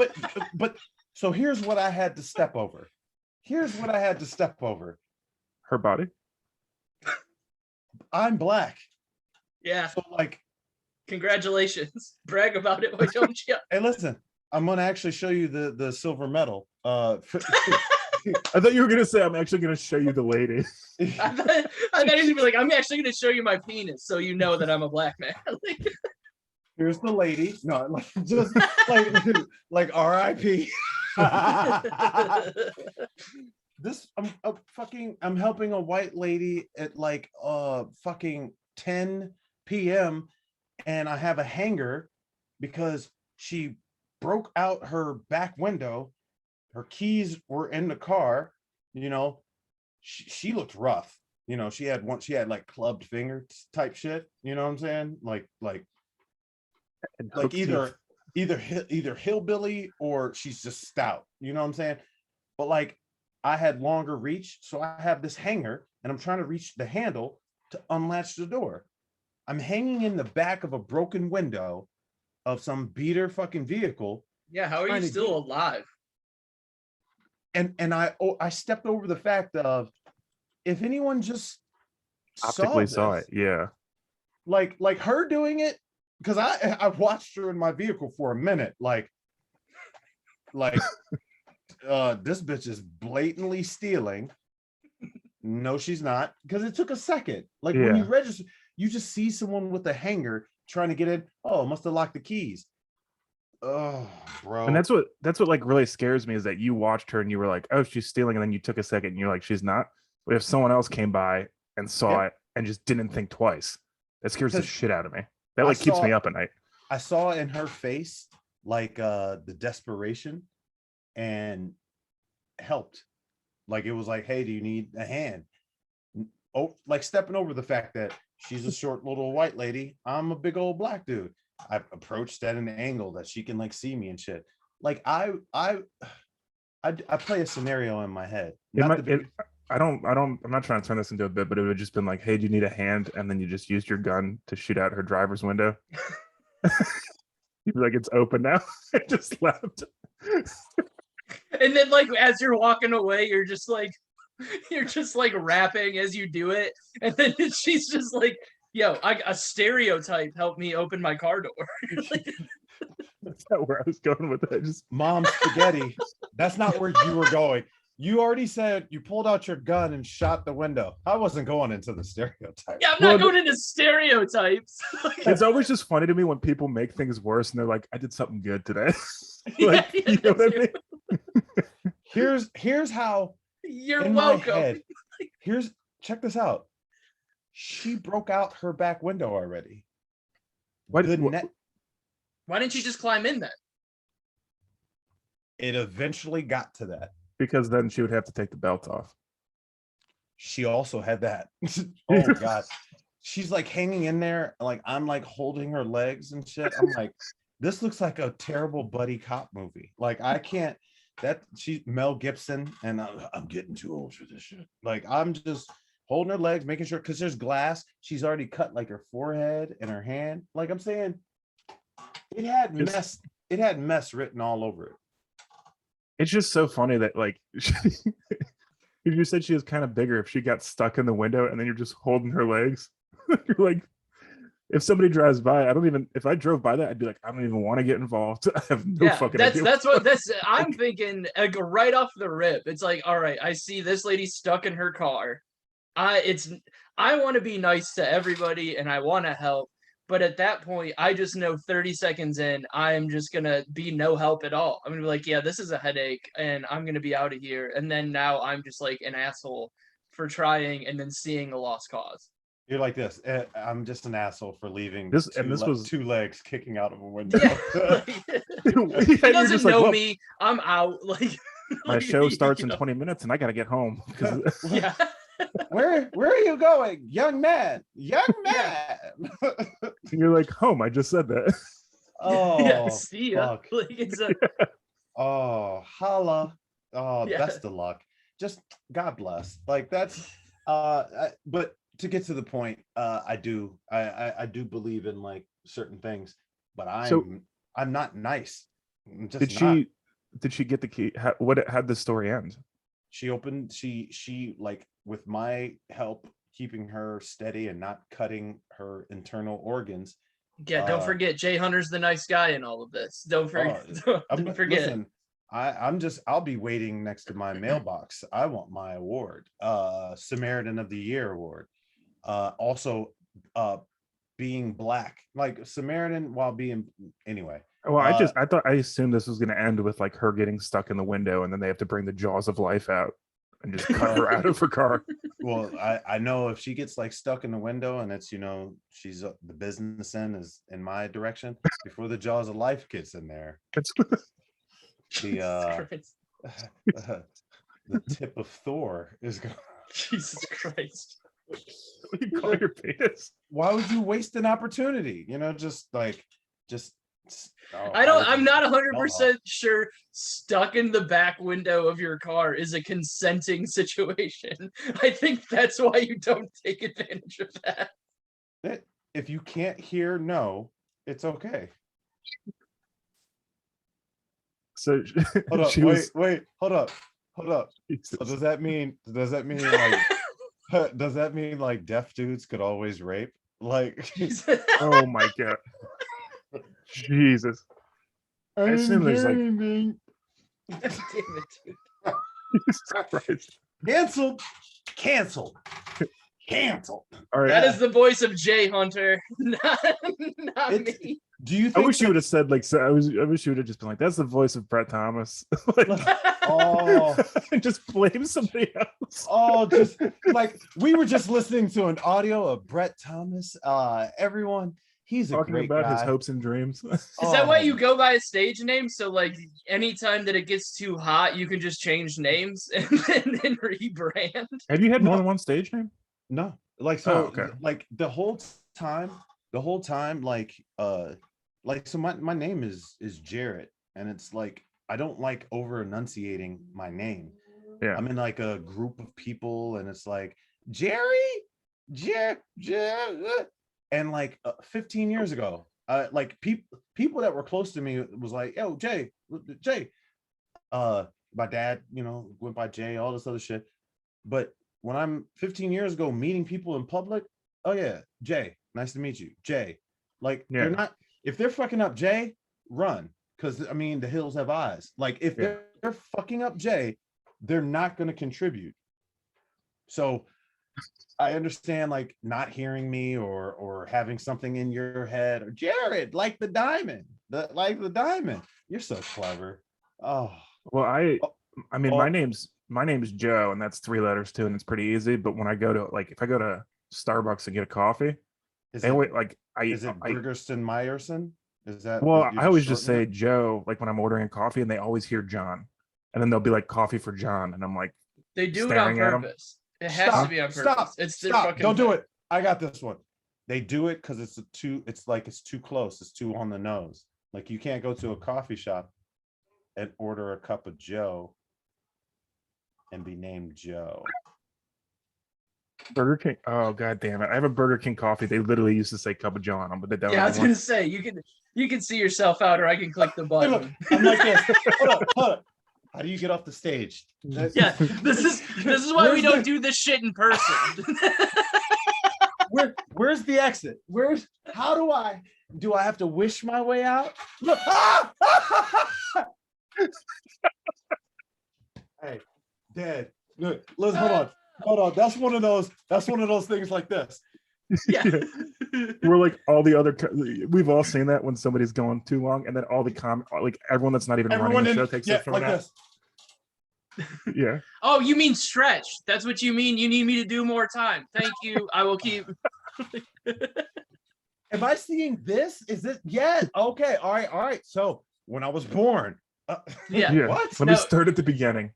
[SPEAKER 3] but so here's what I had to step over.
[SPEAKER 2] Her body.
[SPEAKER 3] I'm black.
[SPEAKER 1] Yeah.
[SPEAKER 3] So like,
[SPEAKER 1] Congratulations. Brag about it, why don't you?
[SPEAKER 3] hey, listen, I'm gonna actually show you the silver medal.
[SPEAKER 2] I thought you were gonna say I'm actually gonna show you the lady.
[SPEAKER 1] I thought he was gonna be like, I'm actually gonna show you my penis so you know that I'm a black man.
[SPEAKER 3] Here's the lady. No, like just like R.I.P. This I'm helping a white lady at like fucking 10 p.m. and I have a hanger because she broke out her back window. Her keys were in the car. She looked rough. She had like clubbed finger type shit. You know what I'm saying? Like either hillbilly or she's just stout. You know what I'm saying? But like I had longer reach, so I have this hanger and I'm trying to reach the handle to unlatch the door. I'm hanging in the back of a broken window of some beater fucking vehicle.
[SPEAKER 1] Yeah, how are
[SPEAKER 3] Trying
[SPEAKER 1] you
[SPEAKER 3] to
[SPEAKER 1] still
[SPEAKER 3] get-
[SPEAKER 1] alive?
[SPEAKER 3] And I stepped over the fact of if anyone just
[SPEAKER 2] Optically saw
[SPEAKER 3] this,
[SPEAKER 2] it. Yeah.
[SPEAKER 3] like her doing it, because I watched her in my vehicle for a minute, like this bitch is blatantly stealing. No, she's not, because it took a second. Like when you
[SPEAKER 2] Yeah.
[SPEAKER 3] register, you just see someone with a hanger trying to get in. Oh, must have locked the keys. Oh, bro.
[SPEAKER 2] And that's what like really scares me is that you watched her and you were like, oh, she's stealing, and then you took a second and you're like, she's not. But if someone else came by and saw
[SPEAKER 3] Yeah.
[SPEAKER 2] it and just didn't think twice, that scares the
[SPEAKER 3] Because
[SPEAKER 2] shit out of me. That
[SPEAKER 3] I
[SPEAKER 2] like keeps me
[SPEAKER 3] saw-
[SPEAKER 2] up at night.
[SPEAKER 3] I saw in her face like the desperation and helped. Like it was like, hey, do you need a hand? Oh, like stepping over the fact that she's a short little white lady. I'm a big old black dude. I approached at an angle that she can like see me and shit. Like I play a scenario in my head.
[SPEAKER 2] I'm
[SPEAKER 3] Not the-
[SPEAKER 2] not trying to turn this into a bit, but it would have just been like, hey, do you need a hand? And then you just used your gun to shoot out her driver's window. You'd be like, it's open now. I just left.
[SPEAKER 1] And then like as you're walking away, you're just like rapping as you do it. And then she's just like, yo, a stereotype helped me open my car door.
[SPEAKER 2] That's not where I was going with it. Just
[SPEAKER 3] Mom spaghetti. That's not where you were going. You already said you pulled out your gun and shot the window. I wasn't going into the stereotype.
[SPEAKER 1] Yeah, I'm not
[SPEAKER 2] Well,
[SPEAKER 1] going into stereotypes.
[SPEAKER 2] it's always just funny to me when people make things worse and they're like, I did something good today.
[SPEAKER 1] Yeah,
[SPEAKER 2] Like,
[SPEAKER 1] yeah,
[SPEAKER 2] you know what I
[SPEAKER 1] that's
[SPEAKER 2] mean?
[SPEAKER 3] Here's how
[SPEAKER 1] You're
[SPEAKER 3] in
[SPEAKER 1] welcome.
[SPEAKER 3] my head. Check this out. She broke out her back window already.
[SPEAKER 2] What-
[SPEAKER 3] The
[SPEAKER 2] what-
[SPEAKER 3] net,
[SPEAKER 1] Why didn't you just climb in then?
[SPEAKER 3] it eventually got to that.
[SPEAKER 2] Because then she would have to take the belt off.
[SPEAKER 3] She also had that. Oh god. She's like hanging in there, like I'm like holding her legs and shit. I'm like, this looks like a terrible buddy cop movie. Like I can't. She's Mel Gibson, and I'm getting too old for this shit. Like I'm just holding her legs, making sure, because there's glass. She's already cut like her forehead and her hand. Like I'm saying, it had mess. It had mess written all over it.
[SPEAKER 2] It's just so funny that like You said she was kind of bigger if she got stuck in the window and then you're just holding her legs. You're like, if somebody drives by, I don't even, if I drove by that, I'd be like, I don't even want to get involved. I have no
[SPEAKER 1] Yeah,
[SPEAKER 2] fucking
[SPEAKER 1] that's
[SPEAKER 2] idea.
[SPEAKER 1] that's what that's I'm thinking like, right off the rip. It's like, all right, I see this lady stuck in her car. I want to be nice to everybody and I want to help. But at that point, I just know 30 seconds in, I'm just gonna be no help at all. I'm gonna be like, yeah, this is a headache, and I'm gonna be out of here. And then now I'm just like an asshole for trying and then seeing a lost cause.
[SPEAKER 3] You're like this. I'm just an asshole for leaving
[SPEAKER 2] This was
[SPEAKER 3] two legs kicking out of a window.
[SPEAKER 1] Yeah, like, he
[SPEAKER 2] You're
[SPEAKER 1] doesn't
[SPEAKER 2] just like,
[SPEAKER 1] know
[SPEAKER 2] well,
[SPEAKER 1] me. I'm out. Like
[SPEAKER 2] my
[SPEAKER 1] like,
[SPEAKER 2] show starts
[SPEAKER 1] you
[SPEAKER 2] in
[SPEAKER 1] know,
[SPEAKER 2] 20 minutes and I gotta get home. 'Cause-
[SPEAKER 1] Yeah.
[SPEAKER 3] Where are you going, young man? Young man.
[SPEAKER 2] you're like, home. I just said that.
[SPEAKER 3] Oh,
[SPEAKER 1] Yeah, see ya.
[SPEAKER 3] fuck.
[SPEAKER 1] Like it's a
[SPEAKER 3] Oh, holla. Oh,
[SPEAKER 1] Yeah.
[SPEAKER 3] best of luck. Just God bless. Like that's but to get to the point, I do believe in like certain things, but I'm not nice. I'm just
[SPEAKER 2] Did she get the key? How'd the story end?
[SPEAKER 3] She like with my help keeping her steady and not cutting her internal organs.
[SPEAKER 1] Yeah, don't forget Jay Hunter's the nice guy in all of this. Don't forget. Don't forget.
[SPEAKER 3] Listen, I'll be waiting next to my mailbox. I want my award, Samaritan of the Year award. Also, being black, like Samaritan while being anyway.
[SPEAKER 2] Well, I assumed this was going to end with like her getting stuck in the window, and then they have to bring the jaws of life out and just cut her out of her car.
[SPEAKER 3] Well, I know if she gets like stuck in the window and it's she's the business end is in my direction before the jaws of life gets in there. The the tip of Thor is going.
[SPEAKER 1] Jesus Christ.
[SPEAKER 2] What do you call your penis?
[SPEAKER 3] Why would you waste an opportunity?
[SPEAKER 1] I'm not 100% sure stuck in the back window of your car is a consenting situation. I think that's why you don't take advantage of that.
[SPEAKER 3] If you can't hear no, it's okay.
[SPEAKER 2] So
[SPEAKER 3] Hold up, wait, hold up.
[SPEAKER 2] Jesus.
[SPEAKER 3] So does that mean like does that mean like deaf dudes could always rape? Like
[SPEAKER 2] Oh my god. Jesus. I assume there's like
[SPEAKER 1] Damn it, dude.
[SPEAKER 2] Jesus Christ.
[SPEAKER 3] Canceled.
[SPEAKER 2] All right.
[SPEAKER 1] That is the voice of Jay Hunter, not me.
[SPEAKER 3] Do you
[SPEAKER 2] I
[SPEAKER 3] think
[SPEAKER 2] wish you would have said like I wish you would have just been like, that's the voice of Brett Thomas. Like,
[SPEAKER 3] oh
[SPEAKER 2] just blame somebody else.
[SPEAKER 3] just like we were just listening to an audio of Brett Thomas. Everyone, he's a
[SPEAKER 2] Talking
[SPEAKER 3] great
[SPEAKER 2] about
[SPEAKER 3] guy.
[SPEAKER 2] his hopes and dreams.
[SPEAKER 1] Is that why you go by a stage name? So like anytime that it gets too hot, you can just change names and then rebrand.
[SPEAKER 2] Have you had more than one stage name?
[SPEAKER 3] No, like so,
[SPEAKER 2] okay.
[SPEAKER 3] like the whole time, like so my name is Jarrett, and it's like I don't like over enunciating my name.
[SPEAKER 2] Yeah,
[SPEAKER 3] I'm in like a group of people, and it's like Jerry, and like 15 years ago, like people that were close to me was like, yo, Jay, my dad, went by Jay, all this other shit, but when I'm 15 years ago meeting people in public, oh yeah, Jay, nice to meet you, Jay. Like they're not, if they're fucking up Jay, run, because I mean the hills have eyes. Like if they're fucking up Jay, they're not going to contribute. So I understand like not hearing me or having something in your head, or Jared, like the diamond, You're so clever. Oh
[SPEAKER 2] well, I mean my name's Joe, and that's 3 letters too, and it's pretty easy. But when I go to if I go to Starbucks and get a coffee,
[SPEAKER 3] is
[SPEAKER 2] it
[SPEAKER 3] Bergerson Meyerson? Is that?
[SPEAKER 2] Well, I always just say Joe, like when I'm ordering coffee, and they always hear John, and then they'll be like coffee for John, and I'm like,
[SPEAKER 1] they do it on purpose. It has to be on purpose.
[SPEAKER 3] Stop! Don't do it. I got this one. They do it because it's too close. It's too on the nose. Like you can't go to a coffee shop and order a cup of Joe and be named Joe.
[SPEAKER 2] Burger King. Oh god damn it! I have a Burger King coffee. They literally used to say cup of Joe on them, but they don't.
[SPEAKER 1] Yeah, I was gonna say you can see yourself out, or I can click the button.
[SPEAKER 3] I'm like this. Hold up. How do you get off the stage?
[SPEAKER 1] Yeah, this is why we don't do this shit in person.
[SPEAKER 3] Where's the exit? How do I have to wish my way out? Look. Hey, Dad. Look, let's hold on. That's one of those things like this.
[SPEAKER 1] Yeah.
[SPEAKER 2] We're like all the other. We've all seen that when somebody's going too long, and then all the like everyone that's not even running the show takes their phone
[SPEAKER 3] like
[SPEAKER 2] out.
[SPEAKER 3] this.
[SPEAKER 2] Yeah.
[SPEAKER 1] Oh, you mean stretch? That's what you mean? You need me to do more time? Thank you. I will keep.
[SPEAKER 3] Am I seeing this? Is it? Yeah. Okay. All right. So when I was born.
[SPEAKER 1] Yeah.
[SPEAKER 2] Yeah.
[SPEAKER 3] What?
[SPEAKER 2] Let me start at the beginning.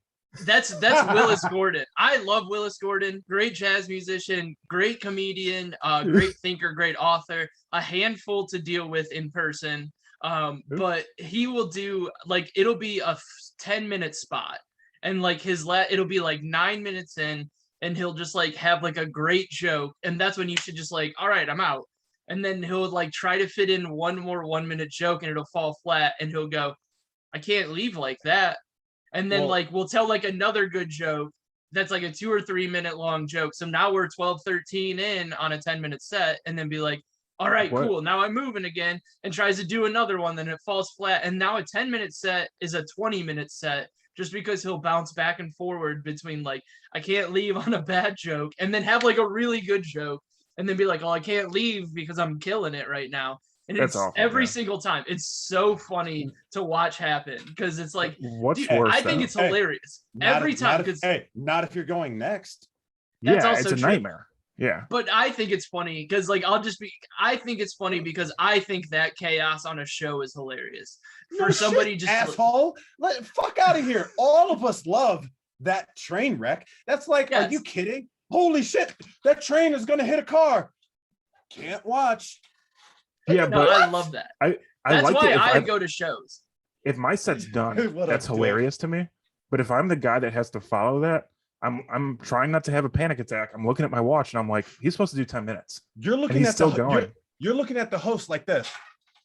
[SPEAKER 1] That's Willis Gordon. I love Willis Gordon. Great jazz musician, great comedian, great thinker, great author. A handful to deal with in person. But he will do like it'll be a 10-minute spot, and like it'll be like 9 minutes in, and he'll just like have like a great joke, and that's when you should just like, all right, I'm out. And then he'll like try to fit in one more 1-minute joke, and it'll fall flat, and he'll go, I can't leave like that. And then like we'll tell like another good joke that's like a 2 or 3 minute long joke. So now we're 12, 13 in on a 10-minute set, and then be like, all right, cool. Now I'm moving again, and tries to do another one, then it falls flat. And now a 10-minute set is a 20-minute set, just because he'll bounce back and forward between like, I can't leave on a bad joke, and then have like a really good joke, and then be like, oh, I can't leave because I'm killing it right now. And
[SPEAKER 2] That's
[SPEAKER 1] it's
[SPEAKER 2] awful,
[SPEAKER 1] every
[SPEAKER 2] man.
[SPEAKER 1] single time. It's so funny to watch happen, because it's like,
[SPEAKER 2] What's
[SPEAKER 1] dude,
[SPEAKER 2] worse?
[SPEAKER 1] I think
[SPEAKER 2] though?
[SPEAKER 1] it's hilarious every time.
[SPEAKER 3] Not if you're going next.
[SPEAKER 1] That's
[SPEAKER 2] yeah,
[SPEAKER 1] also
[SPEAKER 2] it's a
[SPEAKER 1] true.
[SPEAKER 2] nightmare. Yeah.
[SPEAKER 1] But I think it's funny because like I think it's funny because I think that chaos on a show is hilarious. For somebody just
[SPEAKER 3] asshole, fuck out of here. All of us love that train wreck. That's like, are you kidding? Holy shit, that train is gonna hit a car. Can't watch.
[SPEAKER 2] Yeah,
[SPEAKER 1] no,
[SPEAKER 2] but
[SPEAKER 1] I love that.
[SPEAKER 2] I
[SPEAKER 1] That's
[SPEAKER 2] like
[SPEAKER 1] why
[SPEAKER 2] it
[SPEAKER 1] I go to shows.
[SPEAKER 2] If my set's done,
[SPEAKER 3] What
[SPEAKER 2] that's
[SPEAKER 3] a dick.
[SPEAKER 2] hilarious to me. But if I'm the guy that has to follow that, I'm trying not to have a panic attack. I'm looking at my watch and I'm like, he's supposed to do 10 minutes.
[SPEAKER 3] You're looking
[SPEAKER 2] he's
[SPEAKER 3] at
[SPEAKER 2] still going.
[SPEAKER 3] You're looking at the host like this.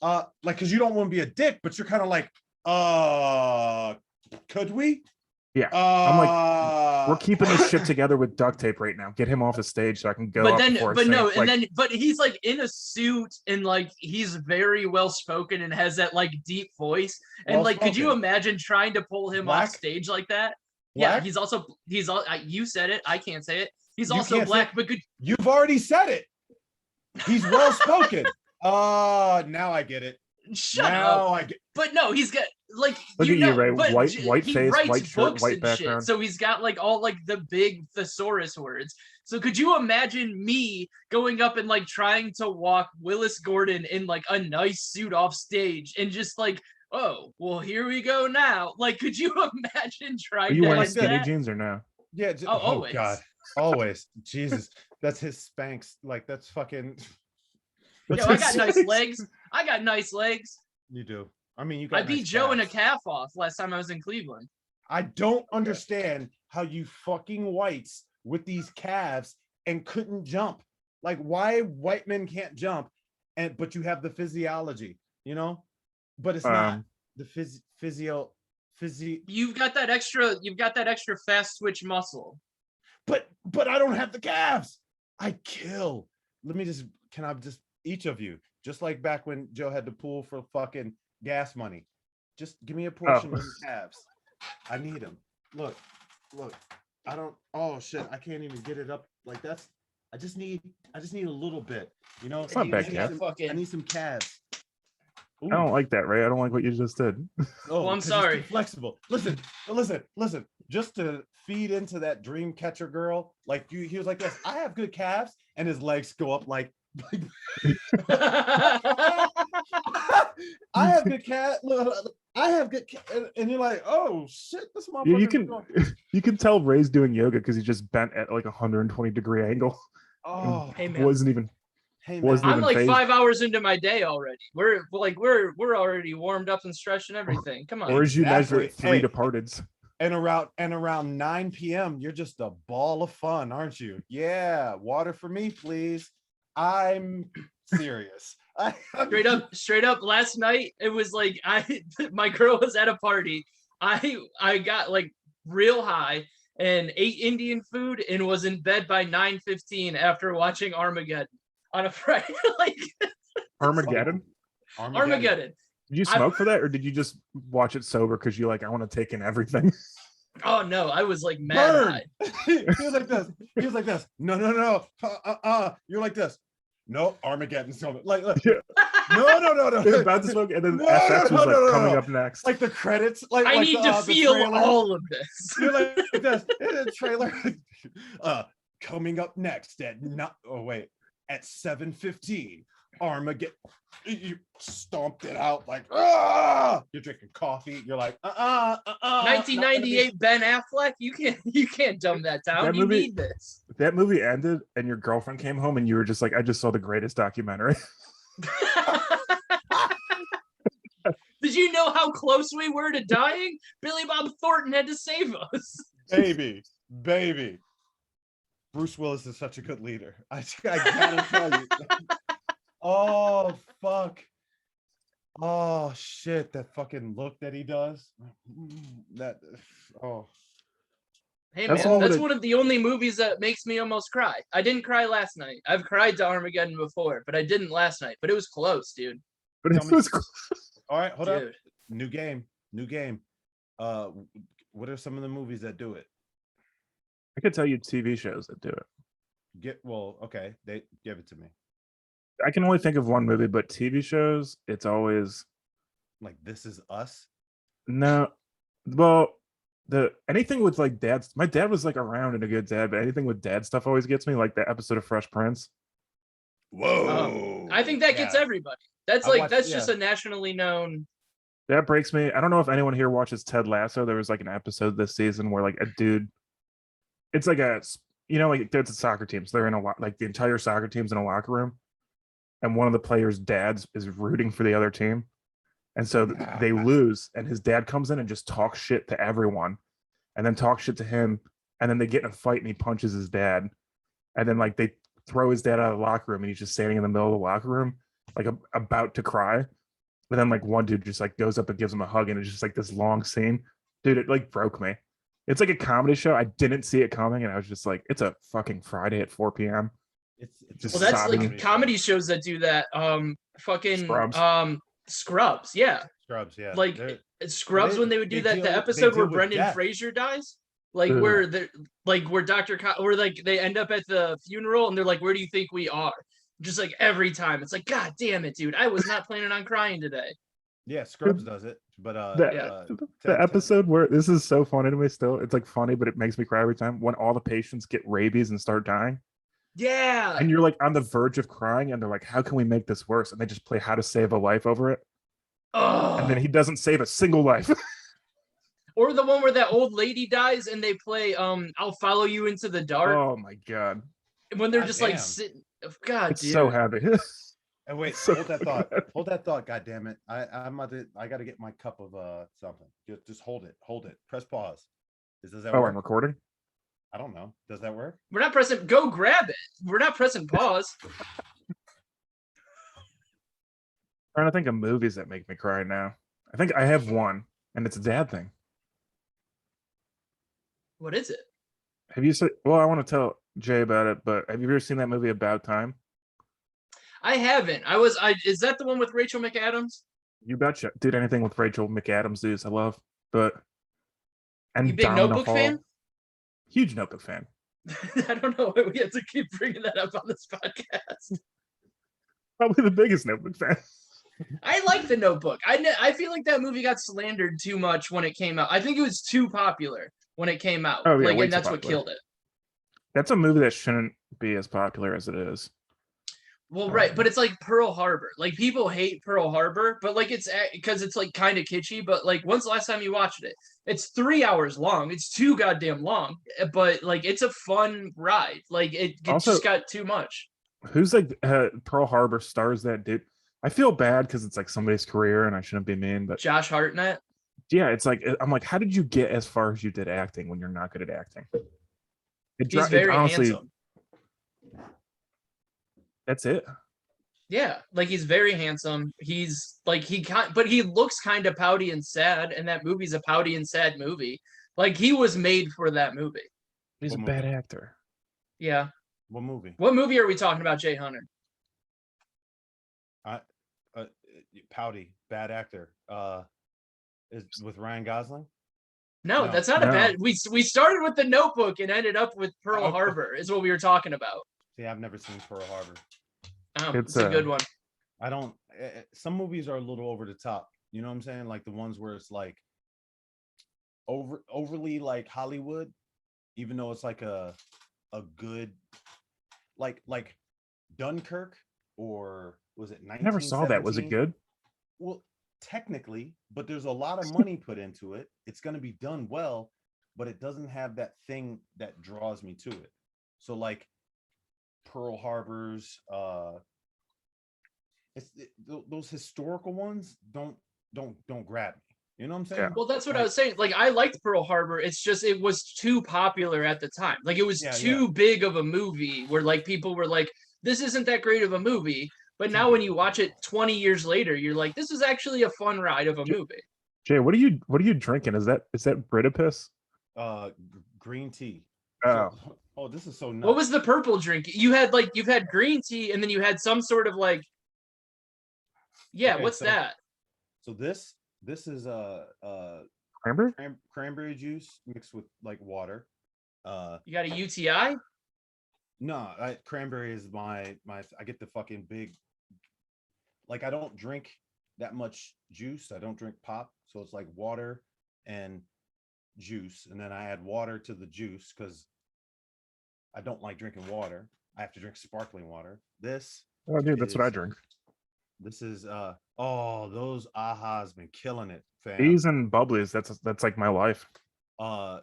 [SPEAKER 3] Like, because you don't want to be a dick, but you're kind of like, could we?
[SPEAKER 2] Yeah. I'm like, we're keeping this shit together with duct tape right now. Get him off the stage so I can go.
[SPEAKER 1] But he's like in a suit, and like he's very well spoken and has that like deep voice. And like, could you imagine trying to pull him off stage like that?
[SPEAKER 3] Black?
[SPEAKER 1] Yeah, he's all you said it. I can't say it. He's also black, but
[SPEAKER 3] you've already said it. He's well spoken. Now I get it.
[SPEAKER 1] Shut up. But no, he's got like,
[SPEAKER 2] look at you, Ray. White
[SPEAKER 1] he
[SPEAKER 2] face,
[SPEAKER 1] writes
[SPEAKER 2] white shirt,
[SPEAKER 1] books
[SPEAKER 2] white
[SPEAKER 1] and
[SPEAKER 2] background.
[SPEAKER 1] shit. So he's got like all like the big thesaurus words. So could you imagine me going up and like trying to walk Willis Gordon in like a nice suit off stage and just like, oh, well, here we go now. Like, could you imagine trying
[SPEAKER 2] Are you
[SPEAKER 1] to
[SPEAKER 2] wearing
[SPEAKER 1] like
[SPEAKER 2] skinny
[SPEAKER 1] that?
[SPEAKER 2] jeans or no?
[SPEAKER 3] Yeah.
[SPEAKER 1] Always.
[SPEAKER 3] God. Always. Jesus. That's his Spanx. Like, that's fucking.
[SPEAKER 1] Yo, I got nice legs. I got nice legs.
[SPEAKER 3] You do. I mean, you got.
[SPEAKER 1] I beat Joe in a calf off last time I was in Cleveland.
[SPEAKER 3] I don't understand how you fucking whites with these calves and couldn't jump. Like, why white men can't jump, but you have the physiology, you know? But it's not the physio.
[SPEAKER 1] You've got that extra fast switch muscle.
[SPEAKER 3] But I don't have the calves. I kill. Can I just each of you, just like back when Joe had to pull for fucking gas money, just give me a portion of the calves. I need them. Look. I don't. Oh shit! I can't even get it up like that's. I just need a little bit. You know.
[SPEAKER 2] It's not bad, calf.
[SPEAKER 3] I need some calves. Ooh.
[SPEAKER 2] I don't like that, Ray. I don't like what you just did.
[SPEAKER 3] Oh,
[SPEAKER 1] well, I'm sorry.
[SPEAKER 3] Flexible. Listen. Just to feed into that dream catcher girl, like he was like this. I have good calves, and his legs go up like. I have good cat. I have good, and you're like, oh shit, this motherfucker.
[SPEAKER 2] You can tell Ray's doing yoga because he just bent at like 120-degree angle.
[SPEAKER 3] Oh,
[SPEAKER 1] hey man.
[SPEAKER 2] Wasn't even.
[SPEAKER 1] I'm like phased. 5 hours into my day already. We're already warmed up and stretched and everything. Come on.
[SPEAKER 2] Or as you measure it, 3 departeds.
[SPEAKER 3] And around 9 p.m., you're just a ball of fun, aren't you? Yeah, water for me, please. I'm serious.
[SPEAKER 1] Straight up. Last night, it was like my girl was at a party, I got like real high and ate Indian food and was in bed by 9:15 after watching Armageddon on a Friday. Like
[SPEAKER 2] Armageddon.
[SPEAKER 1] Armageddon.
[SPEAKER 2] Did you
[SPEAKER 1] I
[SPEAKER 2] smoke for that, or did you just watch it sober because you like I want to take in everything?
[SPEAKER 1] oh no, I was like mad
[SPEAKER 3] Burn.
[SPEAKER 1] high.
[SPEAKER 3] He was like this. He was like this. No. You're like this. No, Armageddon's coming. Like,
[SPEAKER 2] Yeah.
[SPEAKER 3] no.
[SPEAKER 2] They're about to smoke, and then
[SPEAKER 3] No,
[SPEAKER 2] FX was like
[SPEAKER 3] no.
[SPEAKER 2] coming up next.
[SPEAKER 3] Like the credits. Like
[SPEAKER 1] I
[SPEAKER 3] like
[SPEAKER 1] need
[SPEAKER 3] the,
[SPEAKER 1] to
[SPEAKER 3] the
[SPEAKER 1] feel
[SPEAKER 3] trailer.
[SPEAKER 1] all of this.
[SPEAKER 3] You're like this in the trailer. Coming up next at at 7:15. Armageddon. You stomped it out like you're drinking coffee. You're like
[SPEAKER 1] 1998 Ben Affleck. You can't dumb that down.
[SPEAKER 2] That
[SPEAKER 1] You
[SPEAKER 2] movie-
[SPEAKER 1] need this.
[SPEAKER 2] That movie ended, and your girlfriend came home, and you were just like, I just saw the greatest documentary.
[SPEAKER 1] Did you know how close we were to dying? Billy Bob Thornton had to save us.
[SPEAKER 3] baby. Bruce Willis is such a good leader. I gotta tell you. Oh fuck. Oh shit, that fucking look that he does. That oh
[SPEAKER 1] Hey
[SPEAKER 2] That's
[SPEAKER 1] man,
[SPEAKER 2] all
[SPEAKER 1] that's
[SPEAKER 2] it-
[SPEAKER 1] one of the only movies that makes me almost cry. I didn't cry last night. I've cried to Armageddon before, but I didn't last night. But it was close, dude.
[SPEAKER 2] But it
[SPEAKER 3] Tell me-
[SPEAKER 2] was
[SPEAKER 3] all right, hold up.
[SPEAKER 1] Dude.
[SPEAKER 3] New game. What are some of the movies that do it?
[SPEAKER 2] I could tell you TV shows that do it.
[SPEAKER 3] Okay, they give it to me.
[SPEAKER 2] I can only think of one movie, but TV shows, it's always
[SPEAKER 3] Like This Is Us.
[SPEAKER 2] no. Well, anything with like dads. My dad was like around and a good dad, but anything with dad stuff always gets me. Like that episode of Fresh Prince.
[SPEAKER 3] Whoa.
[SPEAKER 1] I think that gets everybody. That's
[SPEAKER 3] I
[SPEAKER 1] like
[SPEAKER 3] watched-
[SPEAKER 1] that's just
[SPEAKER 3] yeah.
[SPEAKER 1] a nationally known.
[SPEAKER 2] That breaks me. I don't know if anyone here watches Ted Lasso. There was like an episode this season where like a dude, it's like like there's a soccer team. So they're in like the entire soccer team's in a locker room, and one of the players' dads is rooting for the other team, and so they lose, and his dad comes in and just talks shit to everyone, and then talks shit to him, and then they get in a fight and he punches his dad, and then like they throw his dad out of the locker room and he's just standing in the middle of the locker room like about to cry. But then like one dude just like goes up and gives him a hug, and it's just like this long scene. Dude, it like broke me. It's like a comedy show. I didn't see it coming, and I was just like, it's a fucking Friday at 4 p.m.
[SPEAKER 3] It's
[SPEAKER 2] Just
[SPEAKER 1] Well, that's
[SPEAKER 2] sobbing.
[SPEAKER 1] like comedy shows that do that. Fucking
[SPEAKER 2] Scrubs.
[SPEAKER 1] Scrubs. Yeah,
[SPEAKER 3] Scrubs, yeah.
[SPEAKER 1] like
[SPEAKER 3] They're-
[SPEAKER 1] it's Scrubs
[SPEAKER 3] they-
[SPEAKER 1] when they would do
[SPEAKER 3] they
[SPEAKER 1] that.
[SPEAKER 3] deal
[SPEAKER 1] The
[SPEAKER 3] with- they
[SPEAKER 1] episode
[SPEAKER 3] deal
[SPEAKER 1] where
[SPEAKER 3] with
[SPEAKER 1] Brendan
[SPEAKER 3] death.
[SPEAKER 1] Fraser dies, like
[SPEAKER 2] Ugh.
[SPEAKER 1] where they're like where where like they end up at the funeral and they're like, "Where do you think we are?" Just like every time, it's like, God damn it, dude! I was not planning on crying today.
[SPEAKER 3] Yeah, Scrubs does it, but
[SPEAKER 2] The episode where this is so funny to me still. It's like funny, but it makes me cry every time when all the patients get rabies and start dying.
[SPEAKER 1] Yeah,
[SPEAKER 2] And you're like on the verge of crying, and they're like, how can we make this worse? And they just play How to Save a Life over it. And then he doesn't save a single life.
[SPEAKER 1] or the one where that old lady dies and they play I'll Follow You Into the Dark
[SPEAKER 2] Oh my God.
[SPEAKER 1] when they're
[SPEAKER 3] God
[SPEAKER 1] just like
[SPEAKER 3] damn.
[SPEAKER 1] sitting. God,
[SPEAKER 2] It's
[SPEAKER 1] dude.
[SPEAKER 2] so heavy.
[SPEAKER 3] And wait,
[SPEAKER 2] So
[SPEAKER 3] hold that thought.
[SPEAKER 2] bad.
[SPEAKER 3] Hold that thought. God damn it! I got to get my cup of something. Just hold it. Hold it. Press pause. Does that
[SPEAKER 2] Oh,
[SPEAKER 3] work?
[SPEAKER 2] I'm recording.
[SPEAKER 3] I don't know. Does that work?
[SPEAKER 1] We're not pressing. Go grab it. We're not pressing pause.
[SPEAKER 2] Trying to think of movies that make me cry now. I think I have one, and it's a dad thing.
[SPEAKER 1] What is it?
[SPEAKER 2] Have you seen? Well, I want to tell Jay about it, but have you ever seen that movie About Time?
[SPEAKER 1] I haven't. Is that the one with Rachel McAdams?
[SPEAKER 2] You betcha, dude. Anything with Rachel McAdams, dudes, I love. But and
[SPEAKER 1] You big
[SPEAKER 2] Domino
[SPEAKER 1] Notebook
[SPEAKER 2] Hall.
[SPEAKER 1] fan?
[SPEAKER 2] Huge Notebook fan.
[SPEAKER 1] I don't know why we have to keep bringing that up on this podcast.
[SPEAKER 2] Probably the biggest Notebook fan.
[SPEAKER 1] I like the Notebook. I feel like that movie got slandered too much when it came out. I think it was too popular when it came out.
[SPEAKER 2] Oh, yeah,
[SPEAKER 1] like,
[SPEAKER 2] way
[SPEAKER 1] and
[SPEAKER 2] too
[SPEAKER 1] that's what
[SPEAKER 2] popular.
[SPEAKER 1] killed it.
[SPEAKER 2] That's a movie that shouldn't be as popular as it is.
[SPEAKER 1] Well, right, but it's like Pearl Harbor. Like people hate Pearl Harbor, but like it's because it's like kind of kitschy. But like, when's the last time you watched it? It's 3 hours long. It's too goddamn long. But like, it's a fun ride. Like it
[SPEAKER 2] Also-
[SPEAKER 1] just got too much.
[SPEAKER 2] Who's like Pearl Harbor stars that dude? I feel bad because it's like somebody's career, and I shouldn't be mean, but
[SPEAKER 1] Josh Hartnett.
[SPEAKER 2] yeah, it's like I'm like, how did you get as far as you did acting when you're not good at acting?
[SPEAKER 1] He's very
[SPEAKER 2] honestly,
[SPEAKER 1] handsome.
[SPEAKER 2] that's it.
[SPEAKER 1] Yeah, like he's very handsome. He's like but he looks kind of pouty and sad, and that movie's a pouty and sad movie. Like he was made for that movie.
[SPEAKER 2] He's
[SPEAKER 3] What
[SPEAKER 2] a bad
[SPEAKER 3] movie?
[SPEAKER 2] actor.
[SPEAKER 1] Yeah.
[SPEAKER 3] What movie?
[SPEAKER 1] What movie are we talking about, Jay Hunter?
[SPEAKER 3] I uh, Pouty, bad actor. Is with Ryan Gosling?
[SPEAKER 1] No,
[SPEAKER 3] No.
[SPEAKER 1] that's not a
[SPEAKER 2] No.
[SPEAKER 1] bad. We started with The Notebook and ended up with Pearl
[SPEAKER 3] Oh,
[SPEAKER 1] Harbor. Is what we were talking about.
[SPEAKER 3] See, I've never seen Pearl Harbor.
[SPEAKER 1] It's a good one.
[SPEAKER 3] I don't. Some movies are a little over the top. You know what I'm saying? Like the ones where it's like overly like Hollywood, even though it's like a good like Dunkirk, or was it
[SPEAKER 2] I never saw that. Was it
[SPEAKER 3] 1917?
[SPEAKER 2] good?
[SPEAKER 3] Well, technically, but there's a lot of money put into it. It's going to be done well, but it doesn't have that thing that draws me to it. So like Pearl Harbors, those historical ones don't grab me. You know what I'm saying?
[SPEAKER 2] Yeah.
[SPEAKER 1] Well, that's what I
[SPEAKER 3] Like,
[SPEAKER 1] was saying. Like I liked Pearl Harbor. It's just it was too popular at the time. Like it was
[SPEAKER 3] Yeah,
[SPEAKER 1] too big of a movie where like people were like, this isn't that great of a movie. But
[SPEAKER 3] Too
[SPEAKER 1] now when
[SPEAKER 3] big.
[SPEAKER 1] you watch it 20 years later, you're like, this is actually a fun ride of a movie.
[SPEAKER 2] Jay, what are you drinking? Is that Brita-Piss?
[SPEAKER 3] Green tea.
[SPEAKER 2] Oh,
[SPEAKER 3] So, oh, this is so nuts.
[SPEAKER 1] What was the purple drink? You've had green tea and then you had some sort of like
[SPEAKER 3] Okay,
[SPEAKER 1] what's
[SPEAKER 3] so-
[SPEAKER 1] that?
[SPEAKER 3] So this is
[SPEAKER 2] cranberry?
[SPEAKER 3] cranberry juice mixed with like water.
[SPEAKER 1] You got a UTI?
[SPEAKER 3] No, cranberry is my I get the fucking big, like I don't drink that much juice. I don't drink pop, so it's like water and juice, and then I add water to the juice because I don't like drinking water. I have to drink sparkling water. This
[SPEAKER 2] Oh, dude, that's what I
[SPEAKER 3] is-
[SPEAKER 2] drink.
[SPEAKER 3] This is oh, those Aha's been killing it, fam.
[SPEAKER 2] These and bubblies. That's like my life.
[SPEAKER 3] I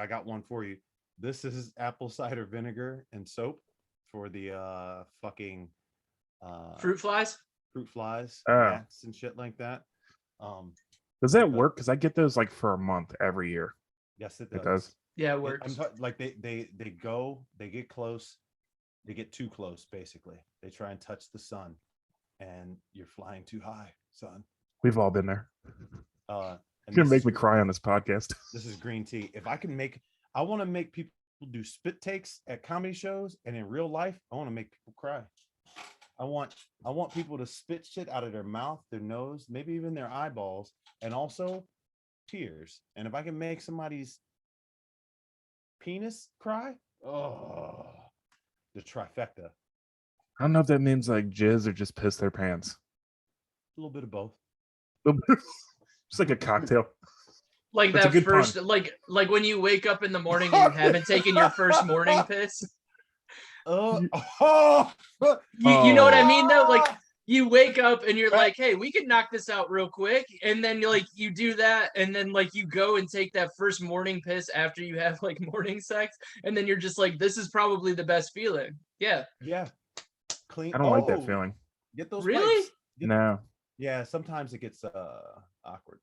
[SPEAKER 3] got one for you. This is apple cider vinegar and soap for the fucking
[SPEAKER 1] Fruit flies?
[SPEAKER 3] fruit flies,
[SPEAKER 2] Oh.
[SPEAKER 3] gnats and shit like that.
[SPEAKER 2] Does that
[SPEAKER 3] Okay.
[SPEAKER 2] work? Because I get those like for a month every year.
[SPEAKER 3] Yes, it
[SPEAKER 2] It
[SPEAKER 3] does.
[SPEAKER 2] does.
[SPEAKER 1] Yeah, it
[SPEAKER 3] I'm
[SPEAKER 1] works.
[SPEAKER 3] like they get close, they get too close. Basically, they try and touch the sun, and you're flying too high, son.
[SPEAKER 2] We've all been there.
[SPEAKER 3] And
[SPEAKER 2] You're gonna
[SPEAKER 3] this
[SPEAKER 2] make
[SPEAKER 3] is
[SPEAKER 2] me
[SPEAKER 3] gr-
[SPEAKER 2] cry on this podcast.
[SPEAKER 3] This is green tea. If I can make, I want to make people do spit takes at comedy shows, and in real life, I want to make people cry. I want people to spit shit out of their mouth, their nose, maybe even their eyeballs, and also tears. And if I can make somebody's penis cry, oh, the trifecta.
[SPEAKER 2] I don't know if that means like jizz or just piss their pants.
[SPEAKER 3] A little bit of both.
[SPEAKER 2] Just like a cocktail.
[SPEAKER 1] Like
[SPEAKER 2] That's a
[SPEAKER 1] that
[SPEAKER 2] good
[SPEAKER 1] first, like when you wake up in the morning and you haven't taken your first morning piss. You know what I mean though? Like you wake up and you're like, hey, we can knock this out real quick. And then like you do that, and then like you go and take that first morning piss after you have like morning sex, and then you're just like, this is probably the best feeling. Yeah.
[SPEAKER 3] Yeah. Clean.
[SPEAKER 2] I don't like that feeling.
[SPEAKER 3] Get those
[SPEAKER 1] Really?
[SPEAKER 3] pipes. Get-
[SPEAKER 2] No.
[SPEAKER 3] Yeah, sometimes it gets awkward.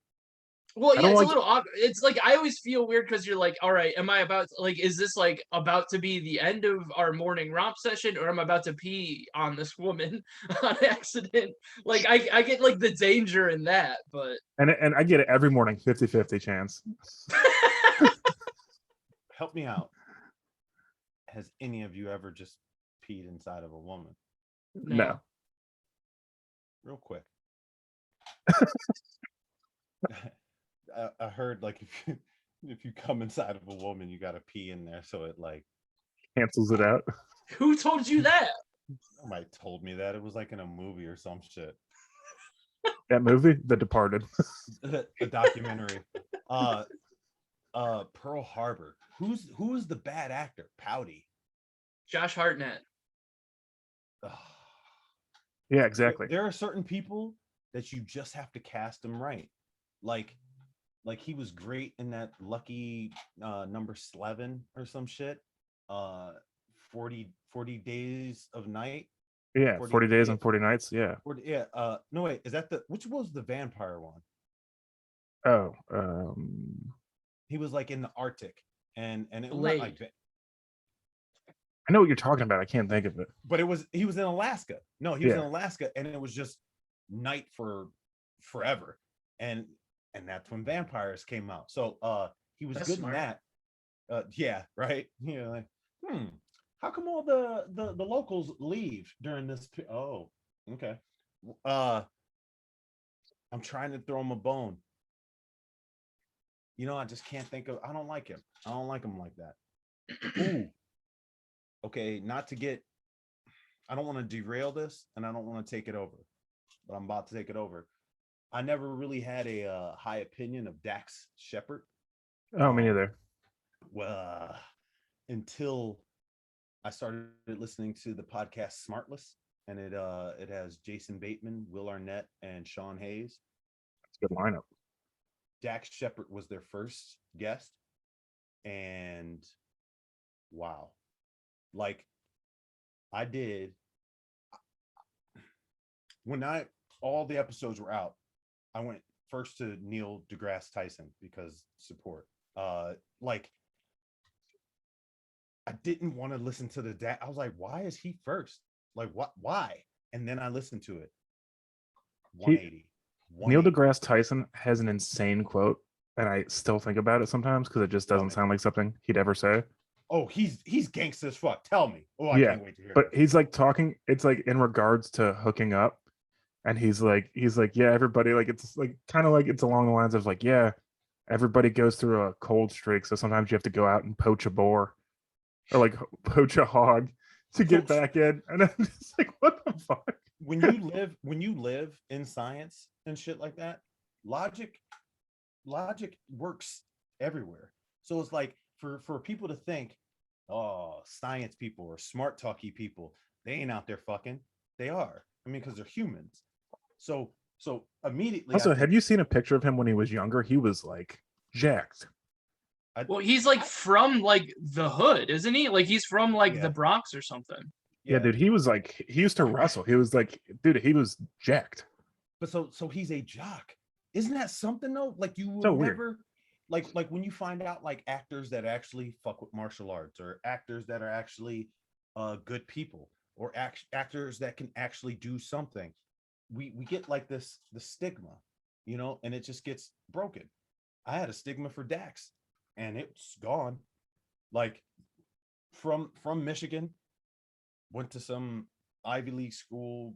[SPEAKER 1] Well,
[SPEAKER 2] I
[SPEAKER 1] yeah,
[SPEAKER 2] don't
[SPEAKER 1] it's
[SPEAKER 2] like-
[SPEAKER 1] a little awkward. It's like I always feel weird because you're like, all right, am I about to, like, is this like about to be the end of our morning romp session, or am I about to pee on this woman on accident? Like, I get like the danger in that, but
[SPEAKER 2] And I get it every morning, 50-50 chance.
[SPEAKER 3] Help me out. Has any of you ever just peed inside of a woman?
[SPEAKER 2] No.
[SPEAKER 3] Real quick. I heard like if you come inside of a woman, you got to pee in there, so it like
[SPEAKER 2] Cancels it out.
[SPEAKER 1] Who told you that?
[SPEAKER 3] somebody told me that it was like in a movie or some shit.
[SPEAKER 2] That movie, The Departed.
[SPEAKER 3] A documentary. Pearl Harbor. Who is the bad actor? Pouty.
[SPEAKER 1] Josh Hartnett.
[SPEAKER 3] Ugh.
[SPEAKER 2] Yeah, exactly.
[SPEAKER 3] There are certain people that you just have to cast them right. Like he was great in that Lucky number 11 or some shit. 40 Days of Night.
[SPEAKER 2] Yeah, 40 days
[SPEAKER 3] yeah.
[SPEAKER 2] and 40 nights. Yeah.
[SPEAKER 3] No wait, is that which was the vampire one?
[SPEAKER 2] Oh,
[SPEAKER 3] He was like in the Arctic, and it was
[SPEAKER 1] Blade.
[SPEAKER 3] not like
[SPEAKER 2] I know what you're talking about. I can't think of it.
[SPEAKER 3] But he was in Alaska. No, he was in
[SPEAKER 2] Yeah.
[SPEAKER 3] Alaska, and it was just night for forever. And that's when vampires came out. So he was
[SPEAKER 1] That's
[SPEAKER 3] good
[SPEAKER 1] smart.
[SPEAKER 3] in that. Yeah, right. Like, how come all the locals leave during this? Oh, okay. I'm trying to throw him a bone. I just can't think of. I don't like him. I don't like him like that. Ooh. Okay, not to get. I don't want to derail this, and I don't want to take it over, but I'm about to take it over. I never really had a high opinion of Dax Shepard.
[SPEAKER 2] Oh, me neither.
[SPEAKER 3] Well, until I started listening to the podcast Smartless, and it has Jason Bateman, Will Arnett, and Sean Hayes.
[SPEAKER 2] That's a good lineup.
[SPEAKER 3] Dax Shepard was their first guest, and wow, like I did when all the episodes were out, I went first to Neil deGrasse Tyson because support. Like I didn't want to listen to the dad. I was like, why is he first? Like, what? Why? And then I listened to it. 180.
[SPEAKER 2] Neil deGrasse Tyson has an insane quote, and I still think about it sometimes because it just doesn't sound like something he'd ever say.
[SPEAKER 3] Oh, he's gangsta as fuck. Tell me. Oh, I
[SPEAKER 2] Yeah,
[SPEAKER 3] can't wait to hear.
[SPEAKER 2] But
[SPEAKER 3] this.
[SPEAKER 2] he's like talking. It's like in regards to hooking up, and he's like, yeah, everybody like it's like kind of like it's along the lines of like, yeah, everybody goes through a cold streak, so sometimes you have to go out and poach a boar, or like poach a hog to get back in. And I'm just like, what the fuck?
[SPEAKER 3] When you live in science and shit like that, logic works everywhere. So it's like for people to think, oh, science people or smart talky people, they ain't out there fucking. They are. I mean, because they're humans. So immediately.
[SPEAKER 2] Also, have you seen a picture of him when he was younger? He was like jacked.
[SPEAKER 1] Well, he's like from like the hood, isn't he? Like he's from like the Bronx or something.
[SPEAKER 2] Yeah, dude, he was like, he used to wrestle. He was like, dude, he was jacked.
[SPEAKER 3] But so he's a jock. Isn't that something though? Like you would
[SPEAKER 2] So
[SPEAKER 3] never weird. like when you find out like actors that actually fuck with martial arts, or actors that are actually good people, or actors that can actually do something. We get like the stigma, and it just gets broken. I had a stigma for Dax, and it's gone. Like from Michigan, went to some Ivy League school,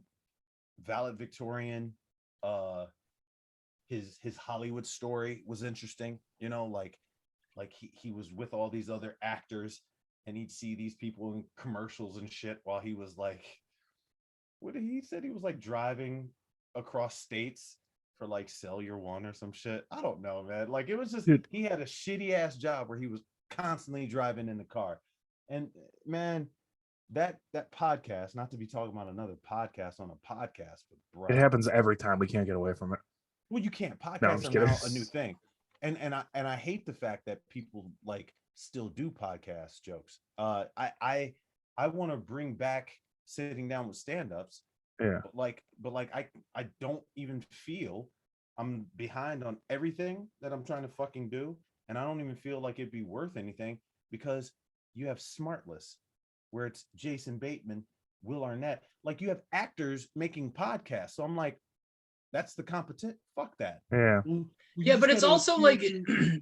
[SPEAKER 3] valedictorian. His Hollywood story was interesting, like he was with all these other actors, and he'd see these people in commercials and shit while he was like, what did he said he was like driving across states for like Cellular One or some shit. I don't know, man. Like it was just, dude, he had a shitty ass job where he was constantly driving in the car. And man, that podcast, not to be talking about another podcast on a podcast, but bro,
[SPEAKER 2] it happens every time. We can't get away from it.
[SPEAKER 3] Well, you can't. Podcasts are now a new thing. And I hate the fact that people like still do podcast jokes. I want to bring back sitting down with stand-ups.
[SPEAKER 2] Yeah.
[SPEAKER 3] But I don't even feel I'm behind on everything that I'm trying to fucking do. And I don't even feel like it'd be worth anything, because you have Smartless, where it's Jason Bateman, Will Arnett. Like you have actors making podcasts. So I'm like, that's the competition. Fuck that.
[SPEAKER 2] Yeah.
[SPEAKER 1] Yeah, but it's also like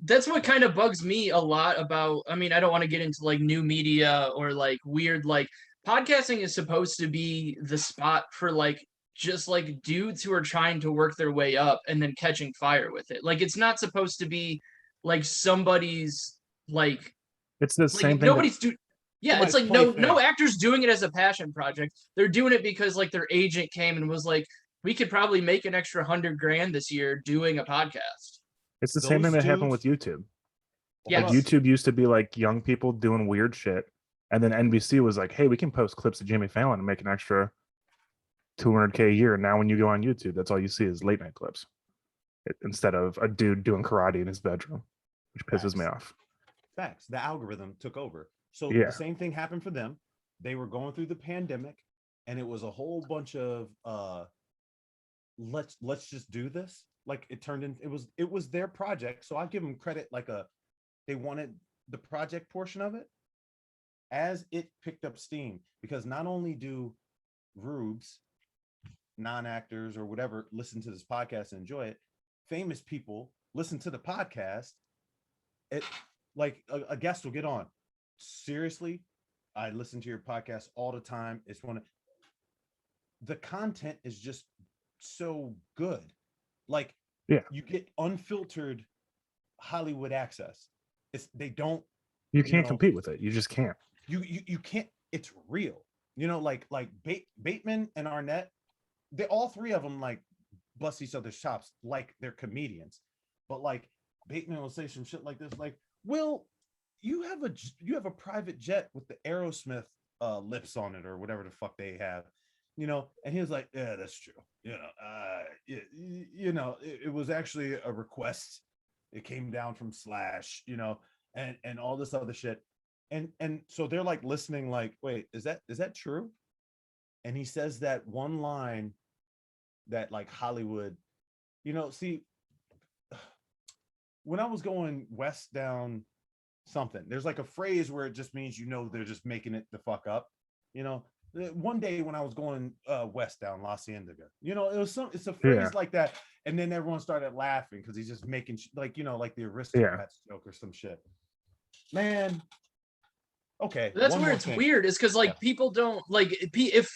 [SPEAKER 1] that's what kind of bugs me a lot about. I mean, I don't want to get into like new media or like weird, like podcasting is supposed to be the spot for like just like dudes who are trying to work their way up and then catching fire with it. Like it's not supposed to be like somebody's like
[SPEAKER 2] it's the same thing.
[SPEAKER 1] Nobody's doing. Yeah, it's like no actor's doing it as a passion project. They're doing it because like their agent came and was like, we could probably make an extra $100,000 this year doing a podcast.
[SPEAKER 2] It's the same thing that happened with YouTube.
[SPEAKER 1] Yeah,
[SPEAKER 2] like YouTube used to be like young people doing weird shit, and then NBC was like, "Hey, we can post clips of Jimmy Fallon and make an extra $200,000 a year." And now when you go on YouTube, that's all you see is late night clips instead of a dude doing karate in his bedroom, which pisses me off.
[SPEAKER 3] Facts. The algorithm took over. So the same thing happened for them. They were going through the pandemic, and it was a whole bunch of let's just do this. Like it turned in, it was their project, so I give them credit. Like they wanted the project portion of it as it picked up steam, because not only do rubes, non-actors or whatever, listen to this podcast and enjoy it, famous people listen to the podcast. It like a guest will get on. Seriously, I listen to your podcast all the time. It's one of the content is just so good. Like,
[SPEAKER 2] Yeah.
[SPEAKER 3] you get unfiltered Hollywood access. They don't,
[SPEAKER 2] You
[SPEAKER 3] you
[SPEAKER 2] can't
[SPEAKER 3] know,
[SPEAKER 2] compete with it. You just can't.
[SPEAKER 3] you can't. It's real. You know, like Bateman and Arnett, they all three of them like bust each other's chops like they're comedians. But like Bateman will say some shit like this, like, "Will, you have a private jet with the Aerosmith lips on it or whatever the fuck they have." You know, and he was like, "Yeah, that's true. It was actually a request. It came down from Slash, and all this other shit." And so they're like listening, like, "Wait, is that true?" And he says that one line that like Hollywood, see, when I was going west down something, there's like a phrase where it just means, they're just making it the fuck up. One day when I was going west down La Cienega, it's a phrase like that. And then everyone started laughing because he's just making like the aristocrats joke or some shit. Man, okay.
[SPEAKER 1] That's where it's weird, is because like people don't like if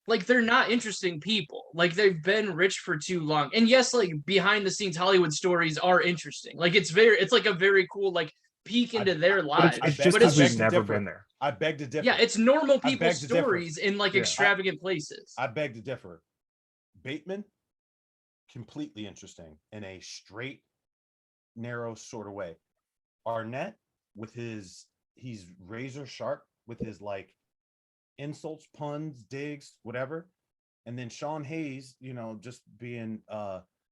[SPEAKER 1] like they're not interesting people. Like they've been rich for too long. And yes, like behind the scenes Hollywood stories are interesting. Like it's like a very cool like peek into their lives.
[SPEAKER 2] It's just because we've never been there.
[SPEAKER 3] I beg to differ.
[SPEAKER 1] Yeah, it's normal people's stories in like extravagant places.
[SPEAKER 3] I beg to differ. Bateman, completely interesting in a straight, narrow sort of way. Arnett, he's razor sharp with his like insults, puns, digs, whatever. And then Sean Hayes, just being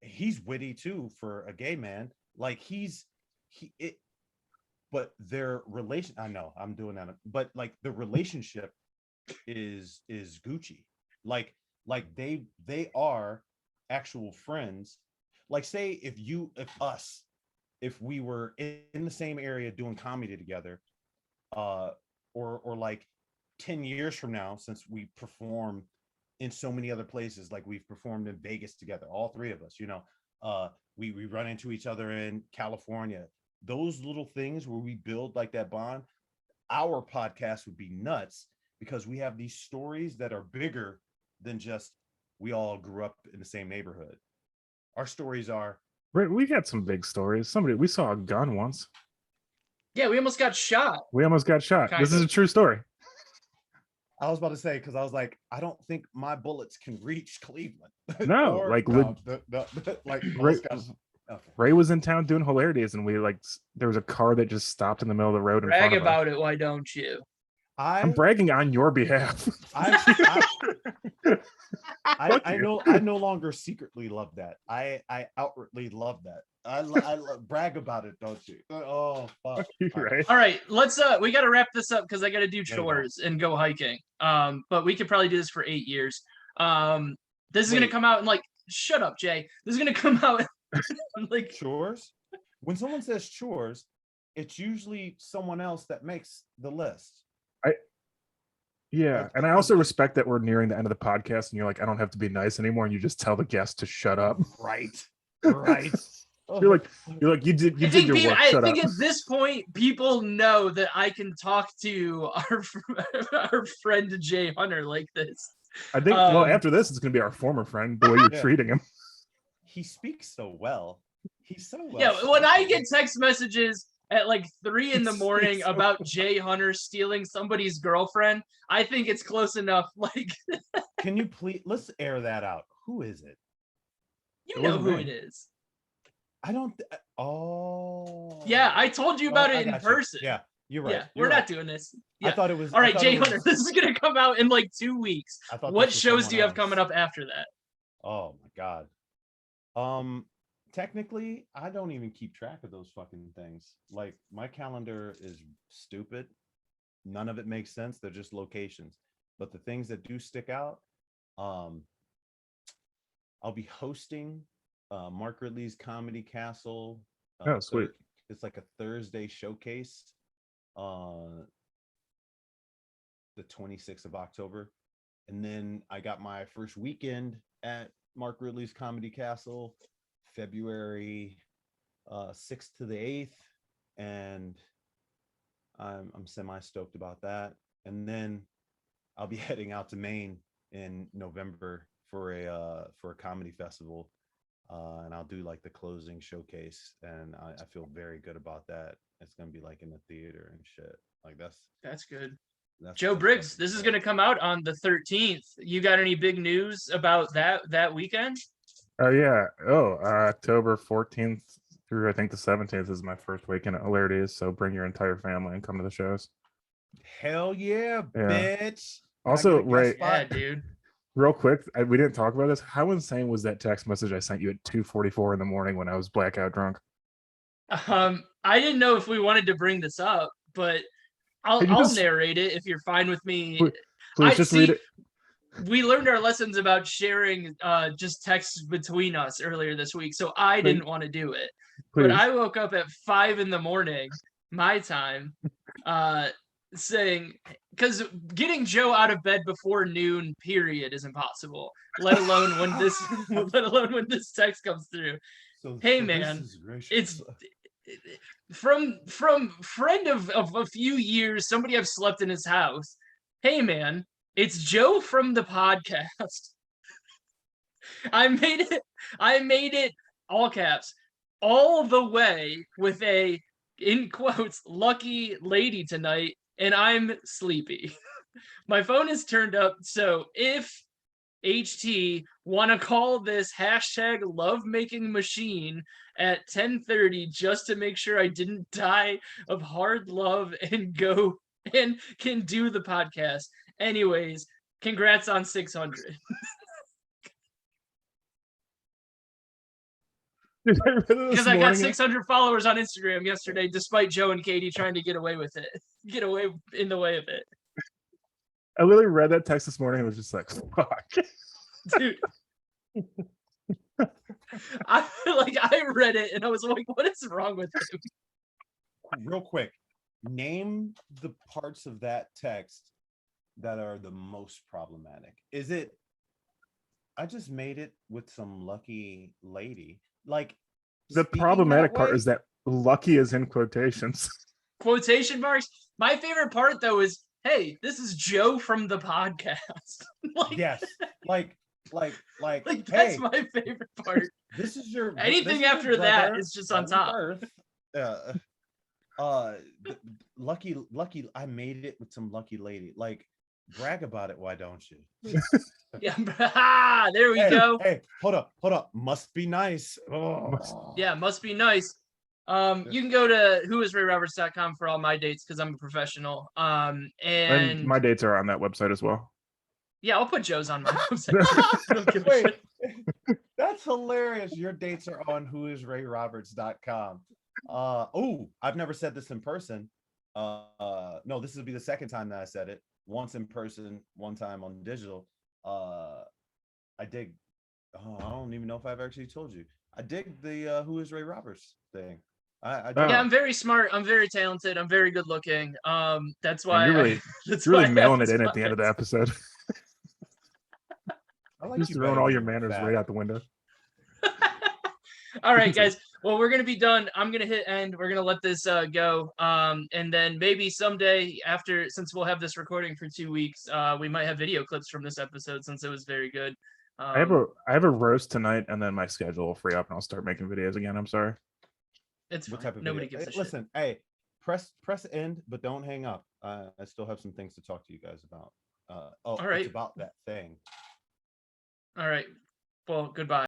[SPEAKER 3] he's witty too for a gay man. Like but their relation, I know I'm doing that, but like the relationship is Gucci. Like they are actual friends. Like say if we were in the same area doing comedy together, or like 10 years from now, since we perform in so many other places, like we've performed in Vegas together, all three of us, we run into each other in California. Those little things where we build like that bond, our podcast would be nuts because we have these stories that are bigger than just we all grew up in the same neighborhood. Our stories are,
[SPEAKER 2] we got some big stories. We saw a gun once.
[SPEAKER 1] Yeah, we almost got shot.
[SPEAKER 2] This is a true story.
[SPEAKER 3] I was about to say, because I was like, I don't think my bullets can reach Cleveland.
[SPEAKER 2] No, Ray was in town doing hilarities, and there was a car that just stopped in the middle of the road.
[SPEAKER 1] Brag about it, why don't you?
[SPEAKER 2] I'm bragging on your behalf.
[SPEAKER 3] I no longer secretly love that. I outwardly love that. I brag about it, don't you? Oh, fuck.
[SPEAKER 2] Right.
[SPEAKER 1] All right, let's we got to wrap this up because I got to do chores and go hiking. But we could probably do this for 8 years. This is gonna come out in like, shut up, Jay. This is gonna come out like
[SPEAKER 3] chores. When someone says chores, it's usually someone else that makes the list.
[SPEAKER 2] And I also respect that we're nearing the end of the podcast and you're like, I don't have to be nice anymore, and you just tell the guest to shut up.
[SPEAKER 3] Right.
[SPEAKER 2] you're like you did your work.
[SPEAKER 1] I think at this point people know that I can talk to our friend Jay Hunter like this.
[SPEAKER 2] I think after this it's gonna be our former friend, the way you're treating him.
[SPEAKER 3] He speaks so well. He's so well.
[SPEAKER 1] Yeah, when I get text messages at like 3 a.m. about Jay Hunter stealing somebody's girlfriend, I think it's close enough. Like,
[SPEAKER 3] can you please let's air that out? Who is it?
[SPEAKER 1] You know who it is.
[SPEAKER 3] I don't. Oh.
[SPEAKER 1] Yeah, I told you about it in person.
[SPEAKER 3] Yeah, you're right.
[SPEAKER 1] Yeah, we're not doing this. Yeah.
[SPEAKER 3] I thought it was.
[SPEAKER 1] All right, Jay Hunter, this is gonna come out in like 2 weeks. What shows do you have coming up after that?
[SPEAKER 3] Oh my god. Technically, I don't even keep track of those fucking things. Like my calendar is stupid. None of it makes sense. They're just locations. But the things that do stick out, I'll be hosting Mark Ridley's Comedy Castle.
[SPEAKER 2] Oh, sweet.
[SPEAKER 3] It's like a Thursday showcase. the 26th of October. And then I got my first weekend at Mark Ridley's Comedy Castle, February 6th to the 8th. And I'm semi-stoked about that. And then I'll be heading out to Maine in November for a comedy festival. And I'll do like the closing showcase. And I feel very good about that. It's gonna be like in the theater and shit. Like
[SPEAKER 1] That's good.
[SPEAKER 3] that's
[SPEAKER 1] Joe
[SPEAKER 3] that's
[SPEAKER 1] Briggs,
[SPEAKER 3] fucking
[SPEAKER 1] this is
[SPEAKER 3] sick.
[SPEAKER 1] going to come out on the 13th. You got any big news about that weekend?
[SPEAKER 2] Oh yeah. Oh, October 14th through I think the 17th is my first weekend at Hilarities. So bring your entire family and come to the shows.
[SPEAKER 3] Hell yeah,
[SPEAKER 2] Yeah.
[SPEAKER 3] bitch. Can I
[SPEAKER 2] Also,
[SPEAKER 3] get a guest
[SPEAKER 2] Ray,
[SPEAKER 1] Yeah,
[SPEAKER 3] spot?
[SPEAKER 1] dude.
[SPEAKER 2] real quick, we didn't talk about this. How insane was that text message I sent you at 2:44 in the morning when I was blackout drunk?
[SPEAKER 1] I didn't know if we wanted to bring this up, but
[SPEAKER 2] Hey,
[SPEAKER 1] I'll narrate it if you're fine with me.
[SPEAKER 2] please just read
[SPEAKER 1] see.
[SPEAKER 2] it.
[SPEAKER 1] We learned our lessons about sharing just texts between us earlier this week, so I
[SPEAKER 2] Please.
[SPEAKER 1] didn't want to do it.
[SPEAKER 2] Please.
[SPEAKER 1] But I woke up at 5 in the morning, my time, saying, because getting Joe out of bed before noon, period, is impossible. Let alone when this text comes through. Hey,
[SPEAKER 3] This
[SPEAKER 1] man,
[SPEAKER 3] is gracious.
[SPEAKER 1] It's from friend of a few years, somebody I've slept in his house. Hey, man, it's Joe from the podcast. I made it all caps, all the way with a, in quotes, lucky lady tonight, and I'm sleepy. My phone is turned up, so if HT want to call this hashtag lovemaking machine at 10:30 just to make sure I didn't die of hard love and go and can do the podcast. Anyways, congrats on 600. Because I got 600 followers on Instagram yesterday, despite Joe and Katie trying to get away with it, get away in the way of it.
[SPEAKER 2] I literally read that text this morning and was just like, fuck.
[SPEAKER 1] Dude. I read it and I was like, what is wrong with him?
[SPEAKER 3] Real quick, name the parts of that text that are the most problematic. Is it, I just made it with some lucky lady? Like,
[SPEAKER 2] The
[SPEAKER 3] speaking
[SPEAKER 2] problematic
[SPEAKER 3] that
[SPEAKER 2] part
[SPEAKER 3] way?
[SPEAKER 2] is that lucky is in quotations.
[SPEAKER 1] Quotation marks. My favorite part though is, hey, this is Joe from the podcast.
[SPEAKER 3] Yes, like
[SPEAKER 1] that's
[SPEAKER 3] hey,
[SPEAKER 1] my favorite part.
[SPEAKER 3] this is your
[SPEAKER 1] Anything
[SPEAKER 3] this is your
[SPEAKER 1] after that
[SPEAKER 3] brother
[SPEAKER 1] is just on
[SPEAKER 3] from
[SPEAKER 1] top.
[SPEAKER 3] birth. Lucky, I made it with some lucky lady. Like, brag about it, why don't you?
[SPEAKER 1] Yeah, there we go.
[SPEAKER 3] Hey, hold up. Must be nice. Oh.
[SPEAKER 1] Yeah, must be nice. You can go to whoisrayroberts.com for all my dates because I'm a professional.
[SPEAKER 2] And my dates are on that website as well.
[SPEAKER 1] Yeah, I'll put Joe's on my website.
[SPEAKER 3] Wait, that's hilarious. Your dates are on whoisrayroberts.com. Oh, I've never said this in person. No, this will be the second time that I said it. Once in person, one time on digital. I dig. Oh, I don't even know if I've actually told you. I dig the Who is Ray Roberts thing. I
[SPEAKER 1] Yeah, I'm very smart. I'm very talented. I'm very good looking. That's why
[SPEAKER 2] you're really, you're really mailing it in at the end of the episode.
[SPEAKER 3] I like
[SPEAKER 2] Just
[SPEAKER 3] you
[SPEAKER 2] throwing
[SPEAKER 3] better
[SPEAKER 2] all
[SPEAKER 3] when
[SPEAKER 2] your
[SPEAKER 3] you were
[SPEAKER 2] manners
[SPEAKER 3] fat.
[SPEAKER 2] right out the window.
[SPEAKER 1] All right, guys. Well, we're gonna be done. I'm gonna hit end. We're gonna let this go. And then maybe someday after, since we'll have this recording for 2 weeks, we might have video clips from this episode since it was very good.
[SPEAKER 2] I have a roast tonight, and then my schedule will free up, and I'll start making videos again. I'm sorry.
[SPEAKER 1] It's
[SPEAKER 3] What
[SPEAKER 1] fine.
[SPEAKER 3] type of
[SPEAKER 1] Nobody
[SPEAKER 3] video?
[SPEAKER 1] gives a shit.
[SPEAKER 3] Listen, hey, press end, but don't hang up. I still have some things to talk to you guys about.
[SPEAKER 1] All right.
[SPEAKER 3] It's about that thing.
[SPEAKER 1] All right. Well, goodbye.